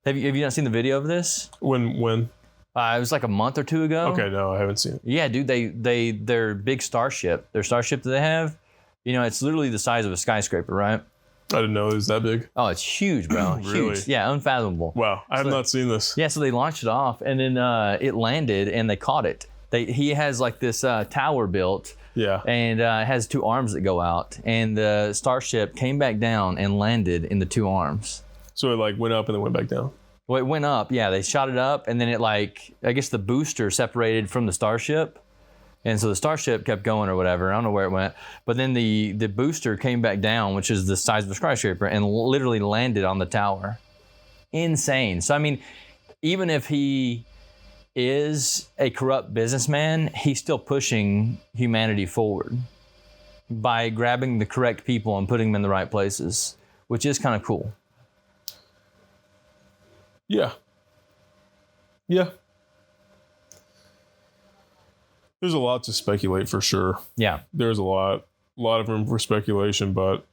Have you not seen the video of this? When? It was like a month or two ago. Okay, no, I haven't seen it. Yeah, dude, their big starship, that they have, you know, it's literally the size of a skyscraper, right? I didn't know it was that big. Oh, it's huge, bro. Really? Huge. Yeah, unfathomable. Wow, I have not seen this. Yeah, so they launched it off, and then it landed, and they caught it. He has like this tower built, Yeah. and it has two arms that go out, and the starship came back down and landed in the two arms. So it like went up and then went back down. Well, it went up, yeah. They shot it up, and then it like, I guess the booster separated from the starship, and so the starship kept going or whatever. I don't know where it went, but then the booster came back down, which is the size of a skyscraper, and literally landed on the tower. Insane. So I mean, even if he is a corrupt businessman, he's still pushing humanity forward by grabbing the correct people and putting them in the right places, which is kind of cool. Yeah. Yeah. There's a lot to speculate for sure. Yeah. There's a lot of room for speculation, but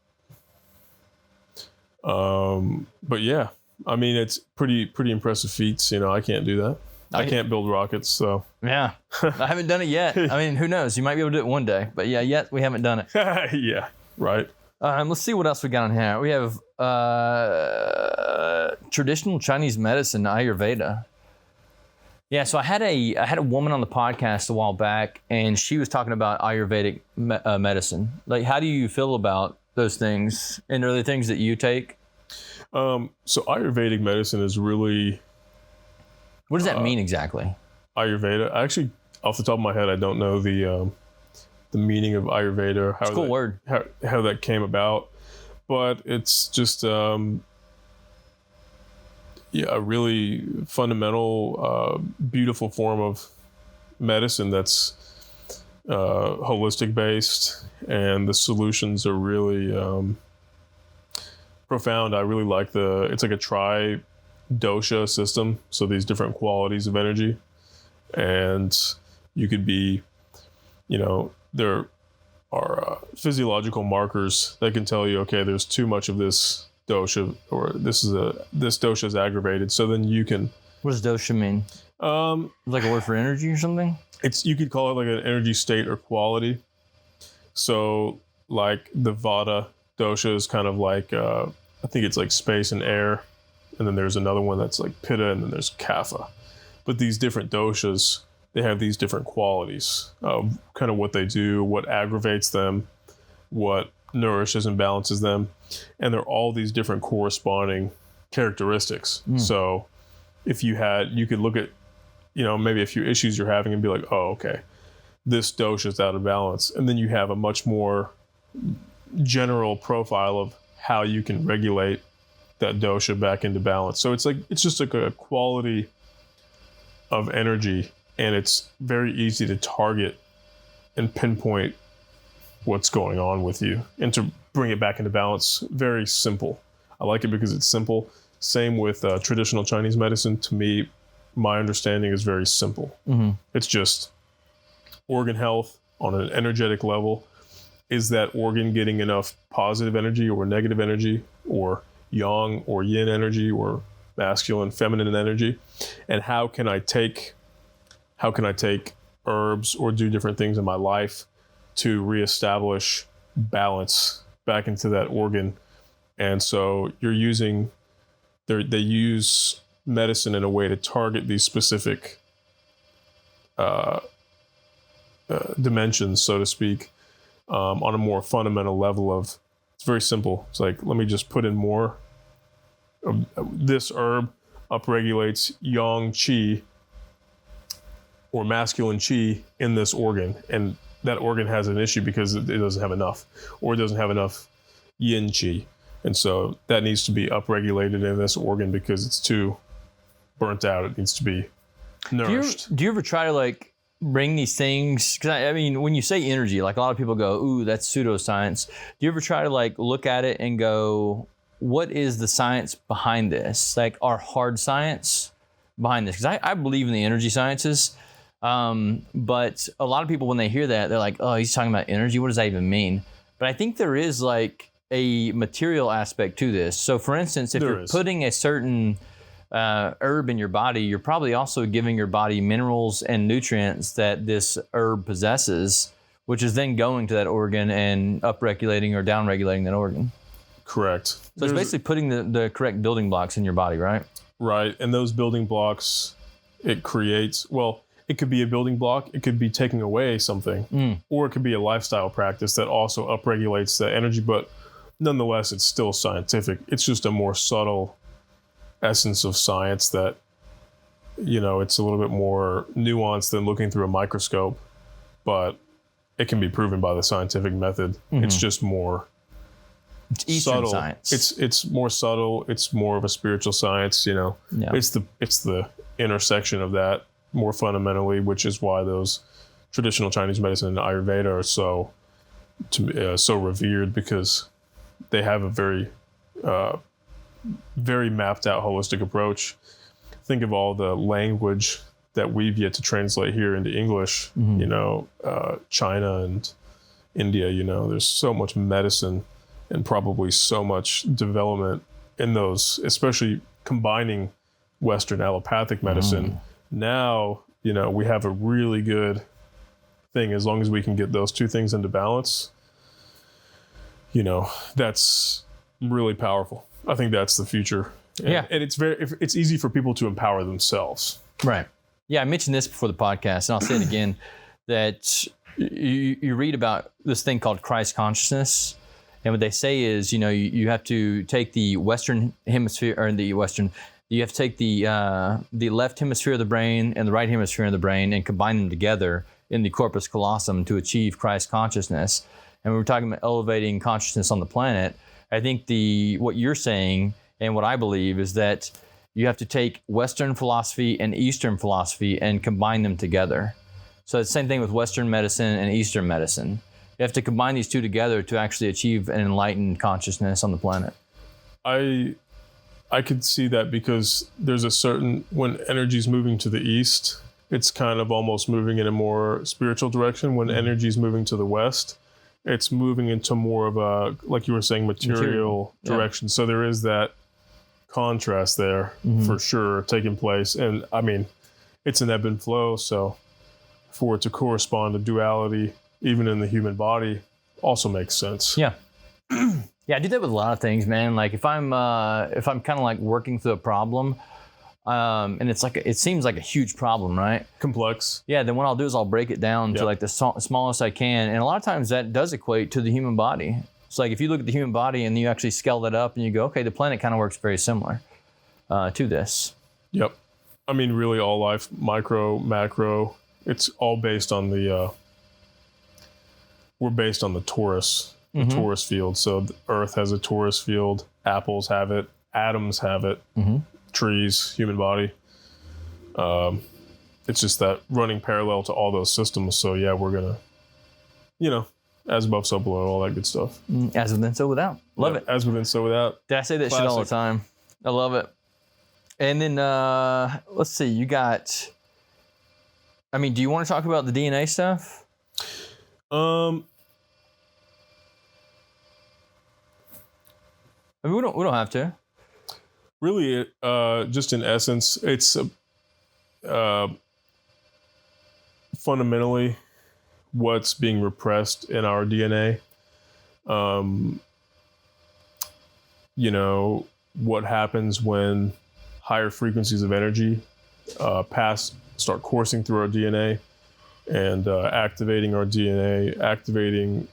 yeah, I mean, it's pretty impressive feats. You know, I can't do that. I can't build rockets, so. Yeah. I haven't done it yet. I mean, who knows? You might be able to do it one day, but yeah, yet we haven't done it. Yeah, right. Let's see what else we got on here. We have traditional Chinese medicine, Ayurveda. Yeah, so I had a woman on the podcast a while back, and she was talking about Ayurvedic medicine. Like, how do you feel about those things? And are there things that you take? So Ayurvedic medicine is really. What does that mean exactly? Ayurveda. Actually, off the top of my head, I don't know the meaning of Ayurveda. It's a cool word. How that came about, but it's just a really fundamental, beautiful form of medicine that's holistic based, and the solutions are really profound. I really like it's like a tri-dosha system, so these different qualities of energy, and you could be, you know, there are physiological markers that can tell you, okay, there's too much of this dosha, or this dosha is aggravated. So then you can. What does dosha mean? Like a word for energy or something? You could call it like an energy state or quality. So like the Vata dosha is kind of like I think it's like space and air, and then there's another one that's like Pitta, and then there's Kapha. But these different doshas, they have these different qualities of kind of what they do, what aggravates them, what nourishes and balances them, and they're all these different corresponding characteristics. So if you could look at, you know, maybe a few issues you're having and be like, oh, okay, this dosha is out of balance, and then you have a much more general profile of how you can regulate that dosha back into balance. So it's just like a quality of energy, and it's very easy to target and pinpoint what's going on with you and to bring it back into balance. Very simple. I like it because it's simple. Same with traditional Chinese medicine. To me, my understanding is very simple. Mm-hmm. It's just organ health on an energetic level. Is that organ getting enough positive energy or negative energy, or yang or yin energy, or masculine, feminine energy? And how can I take herbs or do different things in my life to reestablish balance back into that organ? And so they use medicine in a way to target these specific dimensions, so to speak, on a more fundamental level of, it's very simple. It's like, let me just put in more of this herb, upregulates yang qi or masculine qi in this organ. And that organ has an issue because it doesn't have enough, or it doesn't have enough yin qi. And so that needs to be upregulated in this organ because it's too burnt out. It needs to be nourished. Do you ever try to like bring these things? Because I mean, when you say energy, like a lot of people go, ooh, that's pseudoscience. Do you ever try to like look at it and go, what is the science behind this? Like our hard science behind this? Because I believe in the energy sciences. But a lot of people, when they hear that, they're like, oh, he's talking about energy. What does that even mean? But I think there is like a material aspect to this. So for instance, if you're putting a certain herb in your body, you're probably also giving your body minerals and nutrients that this herb possesses, which is then going to that organ and upregulating or downregulating that organ. Correct. So it's basically putting the correct building blocks in your body, right? Right. And those building blocks, it creates, well, it could be a building block, it could be taking away something, or it could be a lifestyle practice that also upregulates the energy, but nonetheless, it's still scientific. It's just a more subtle essence of science that, you know, it's a little bit more nuanced than looking through a microscope, but it can be proven by the scientific method. It's just more Eastern subtle science. It's more subtle. It's more of a spiritual science, you know. Yeah. It's the intersection of that more fundamentally, which is why those traditional Chinese medicine and Ayurveda are so revered, because they have a very very mapped out holistic approach. Think of all the language that we've yet to translate here into English, you know, China and India, you know, there's so much medicine and probably so much development in those, especially combining Western allopathic medicine. Now, you know, we have a really good thing. As long as we can get those two things into balance, you know, that's really powerful. I think that's the future. And it's easy for people to empower themselves. Right. Yeah, I mentioned this before the podcast, and I'll say it again, that you read about this thing called Christ consciousness. And what they say is, you know, you have to take the Western hemisphere, or you have to take the left hemisphere of the brain and the right hemisphere of the brain and combine them together in the corpus callosum to achieve Christ consciousness. And when we're talking about elevating consciousness on the planet, I think what you're saying and what I believe is that you have to take Western philosophy and Eastern philosophy and combine them together. So it's the same thing with Western medicine and Eastern medicine. You have to combine these two together to actually achieve an enlightened consciousness on the planet. I could see that, because there's a certain, when energy's moving to the east, it's kind of almost moving in a more spiritual direction. When energy's moving to the west, it's moving into more of a, like you were saying, material direction. So there is that contrast there for sure taking place. And I mean, it's an ebb and flow. So for it to correspond to duality, even in the human body, also makes sense. Yeah. Yeah, I do that with a lot of things, man. Like if I'm kind of like working through a problem, and it seems like a huge problem, right? Complex. Yeah. Then what I'll do is I'll break it down to like the smallest I can, and a lot of times that does equate to the human body. It's like if you look at the human body and you actually scale that up, and you go, okay, the planet kind of works very similar to this. Yep. I mean, really, all life, micro, macro, it's all based on the. We're based on the torus. The torus field. So the Earth has a torus field. Apples have it. Atoms have it. Trees, human body. It's just that running parallel to all those systems. So yeah, we're gonna, you know, as above, so below, all that good stuff. As within, so without. Love it. As within, so without. Did I say that shit all the time? I love it. And then let's see. You got. I mean, do you want to talk about the DNA stuff? I mean, we don't have to. Really, just in essence, it's fundamentally what's being repressed in our DNA. You know, what happens when higher frequencies of energy start coursing through our DNA and activating our DNA, activating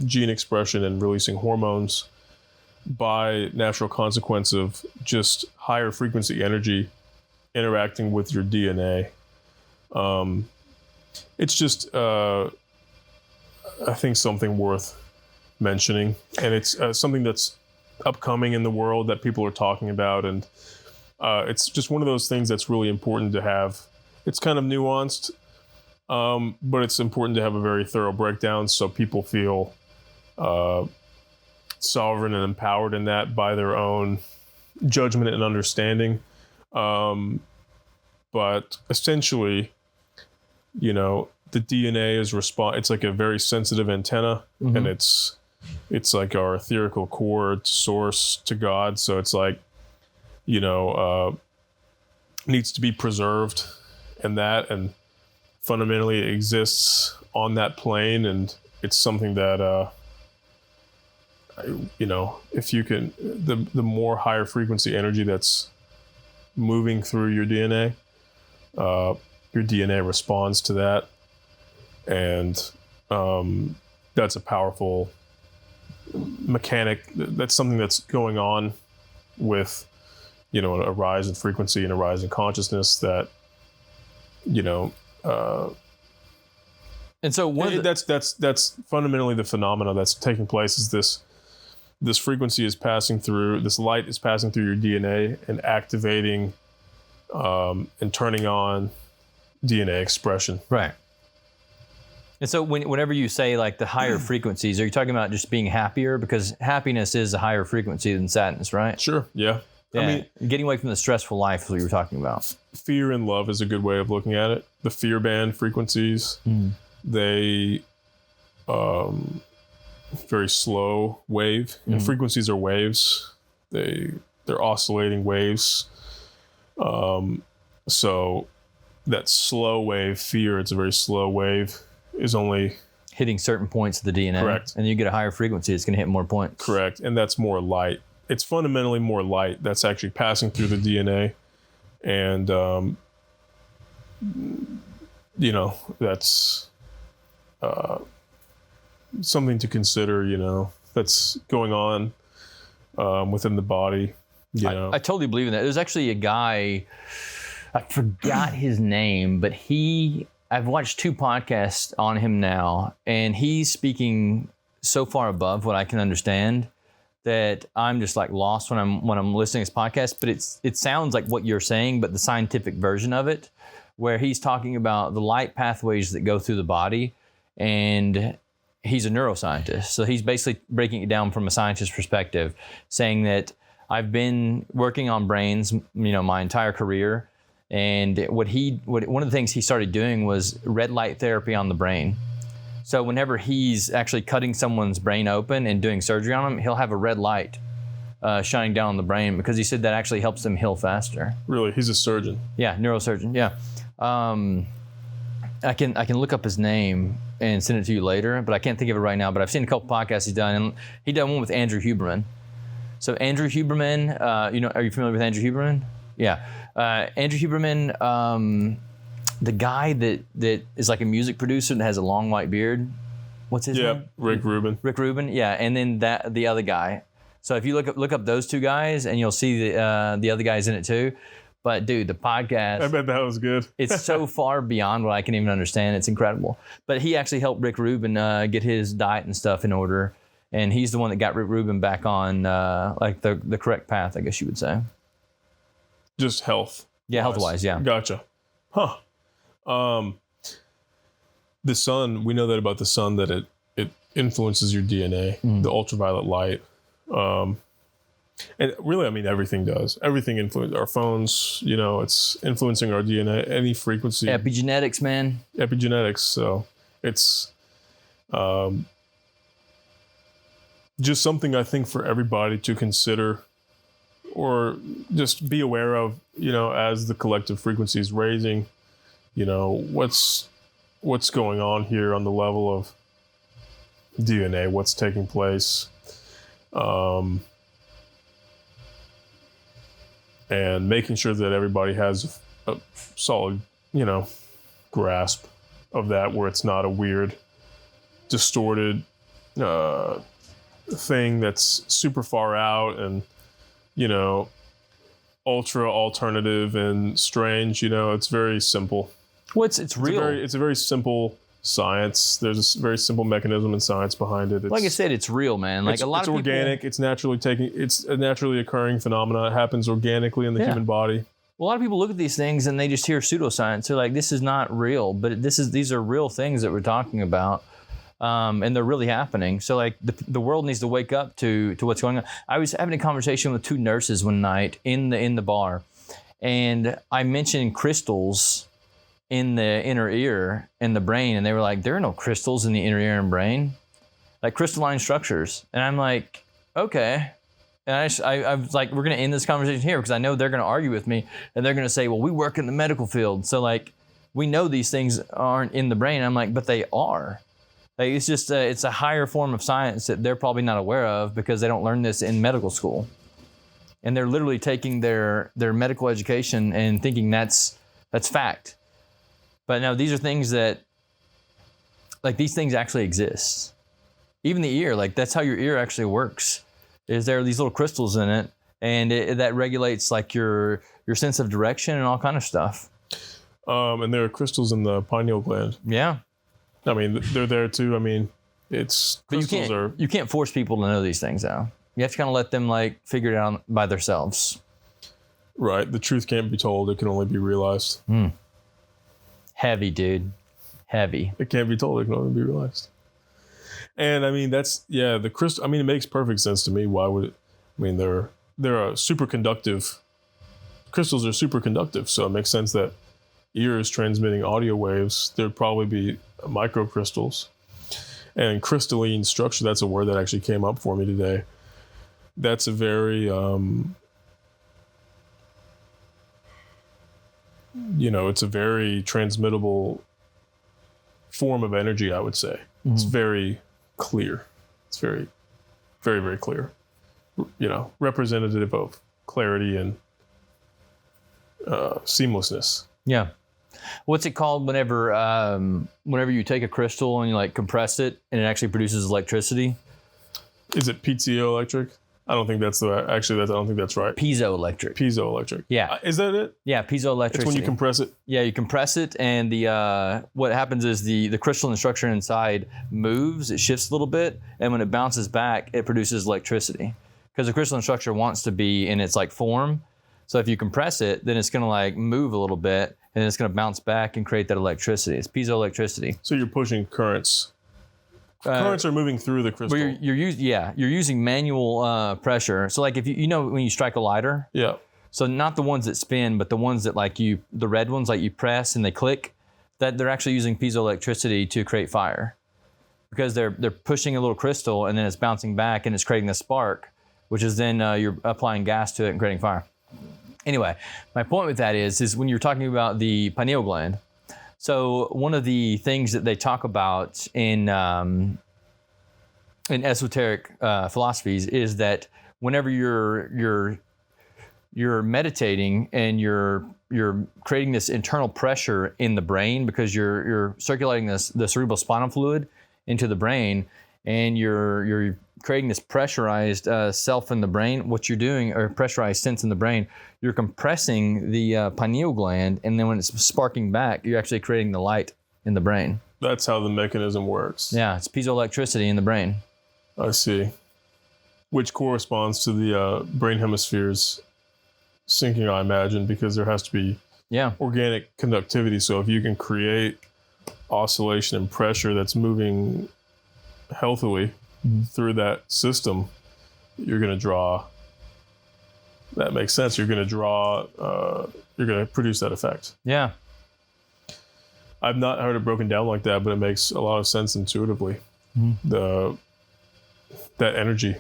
gene expression and releasing hormones by natural consequence of just higher frequency energy interacting with your DNA. It's just, I think, something worth mentioning, and it's something that's upcoming in the world that people are talking about, and it's just one of those things that's really important to have. It's kind of nuanced, but it's important to have a very thorough breakdown so people feel sovereign and empowered in that by their own judgment and understanding. But essentially, the DNA is it's like a very sensitive antenna, and it's like our etherical core to source, to God. So it's like, needs to be preserved, and fundamentally it exists on that plane. And it's something that, if you can, the more higher frequency energy that's moving through your DNA responds to that. And that's a powerful mechanic. That's something that's going on with, a rise in frequency and a rise in consciousness that, and so that's fundamentally the phenomena that's taking place. Is this frequency is passing through, this light is passing through your DNA and activating and turning on DNA expression. Right. And so whenever you say like the higher frequencies, are you talking about just being happier? Because happiness is a higher frequency than sadness, right? Sure. Yeah. Yeah. I mean, getting away from the stressful life is what you were talking about. Fear and love is a good way of looking at it. The fear band frequencies, they very slow wave, and frequencies are waves. They're oscillating waves. So that slow wave, fear, it's a very slow wave, is only hitting certain points of the DNA. Correct. And you get a higher frequency, it's going to hit more points. Correct. And that's more light. It's fundamentally more light that's actually passing through the DNA. And, that's something to consider, that's going on within the body. I totally believe in that. There's actually a guy, I forgot his name, but I've watched 2 podcasts on him now, and he's speaking so far above what I can understand that I'm just like lost when I'm listening to his podcast. But it sounds like what you're saying, but the scientific version of it, where he's talking about the light pathways that go through the body, and he's a neuroscientist. So he's basically breaking it down from a scientist's perspective, saying that I've been working on brains, my entire career. And one of the things he started doing was red light therapy on the brain. So whenever he's actually cutting someone's brain open and doing surgery on them, he'll have a red light shining down on the brain, because he said that actually helps them heal faster. Really? He's a surgeon? Yeah, neurosurgeon. Yeah. I can look up his name and send it to you later, but I can't think of it right now. But I've seen a couple podcasts he's done, and he done one with Andrew Huberman. So Andrew Huberman, are you familiar with Andrew Huberman? Yeah. Andrew Huberman, the guy that is like a music producer that has a long white beard. What's his name? Rick Rubin. Rick Rubin, yeah. And then the other guy. So if you look up those 2 guys, and you'll see the other guys in it too. But dude, the podcast, I bet that was good. It's so far beyond what I can even understand. It's incredible. But he actually helped Rick Rubin get his diet and stuff in order. And he's the one that got Rick Rubin back on like the correct path, I guess you would say. Just health. Yeah, health-wise, yeah. Gotcha. Huh. The sun, we know that about the sun, that it influences your DNA, the ultraviolet light. And really, I mean, everything does. Everything influences our phones, it's influencing our DNA, any frequency. Epigenetics, man. Epigenetics. So it's just something I think for everybody to consider, or just be aware of, as the collective frequency is raising, what's going on here on the level of DNA, what's taking place. and making sure that everybody has a solid, grasp of that, where it's not a weird, distorted thing that's super far out and, ultra alternative and strange. It's very simple. Well, it's real. It's a very simple science. There's a very simple mechanism and science behind it. Like I said, it's real, man. Like a lot of people. It's organic. It's a naturally occurring phenomena. It happens organically in the human body. Well, a lot of people look at these things and they just hear pseudoscience. They're like, this is not real, but these are real things that we're talking about. And they're really happening. So like the world needs to wake up to what's going on. I was having a conversation with two nurses one night in the bar, and I mentioned crystals in the inner ear and the brain, and they were like, there are no crystals in the inner ear and brain, like crystalline structures. And I'm like, okay. And I was like, we're going to end this conversation here because I know they're going to argue with me, and they're going to say, well, we work in the medical field, so like we know these things aren't in the brain. I'm like, but they are. Like, it's just it's a higher form of science that they're probably not aware of because they don't learn this in medical school, and they're literally taking their medical education and thinking that's fact. But no, these are things that, like, these things actually exist. Even the ear, like that's how your ear actually works. Is there are these little crystals in it, and that regulates like your sense of direction and all kind of stuff. And there are crystals in the pineal gland. Yeah. I mean, they're there too. I mean, you can't force people to know these things though. You have to kind of let them like figure it out by themselves. Right. The truth can't be told. It can only be realized. Heavy, dude. Heavy. It can't be told. It can only be realized. And I mean, the crystal. I mean, it makes perfect sense to me. Why would it? I mean, they're a superconductive. Crystals are superconductive, so it makes sense that ears transmitting audio waves, there'd probably be microcrystals. And crystalline structure, that's a word that actually came up for me today. That's a very, it's a very transmittable form of energy, I would say. Mm-hmm. It's very clear. It's very, very, very clear. Representative of clarity and seamlessness. Yeah. What's it called whenever you take a crystal and you like compress it and it actually produces electricity? Is it piezoelectric? I don't think that's right. Piezoelectric. Yeah. Is that it? Yeah, piezoelectricity. It's when you compress it? Yeah, you compress it, and the what happens is the crystalline structure inside moves, it shifts a little bit, and when it bounces back, it produces electricity. Because the crystalline structure wants to be in its like form. So if you compress it, then it's going to like move a little bit, and it's going to bounce back and create that electricity. It's piezoelectricity. So you're pushing currents. Currents are moving through the crystal. You're using manual pressure. So like if you when you strike a lighter. Yeah. So not the ones that spin, but the ones that like the red ones like you press and they click. That they're actually using piezoelectricity to create fire, because they're pushing a little crystal and then it's bouncing back and it's creating the spark, which is then you're applying gas to it and creating fire. Anyway, my point with that is when you're talking about the pineal gland. So one of the things that they talk about in esoteric philosophies is that whenever you're meditating and you're creating this internal pressure in the brain, because you're circulating the cerebral spinal fluid into the brain, and you're creating this pressurized self in the brain, what you're doing, or pressurized sense in the brain, you're compressing the pineal gland, and then when it's sparking back, you're actually creating the light in the brain. That's how the mechanism works. Yeah, it's piezoelectricity in the brain. I see. Which corresponds to the brain hemispheres syncing, I imagine, because there has to be organic conductivity. So if you can create oscillation and pressure that's moving healthily through that system, you're going to draw. That makes sense. You're going to draw. You're going to produce that effect. Yeah. I've not heard it broken down like that, but it makes a lot of sense intuitively. Mm-hmm. That energy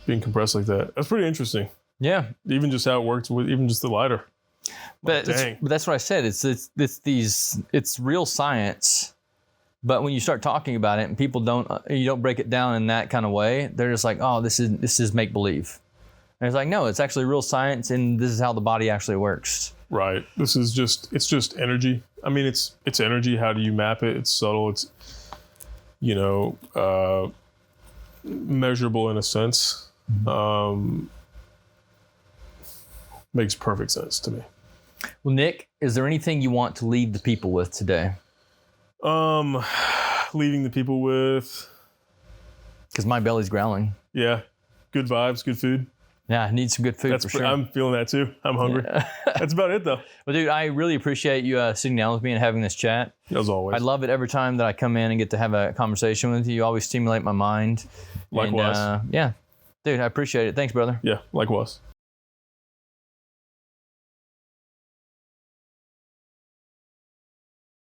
being compressed like that. That's pretty interesting. Yeah. Even just how it works with even just the lighter. But that's what I said. It's real science. But when you start talking about it and people you don't break it down in that kind of way, they're just like, oh, this is make believe. And it's like, no, it's actually real science, and this is how the body actually works. Right. This is it's just energy. I mean, it's energy. How do you map it? It's subtle. It's, measurable in a sense. Makes perfect sense to me. Well, Nick, is there anything you want to leave the people with today? Leaving the people with, Because my belly's growling. yeah, good vibes, good food. Yeah, I need some good food for sure. I'm feeling that too. I'm hungry. That's about it though. Well, dude, I really appreciate you sitting down with me and having this chat. As always. I love it every time that I come in and get to have a conversation with you. You always stimulate my mind. Likewise. And, yeah, dude, I appreciate it. Thanks, brother. Yeah, likewise.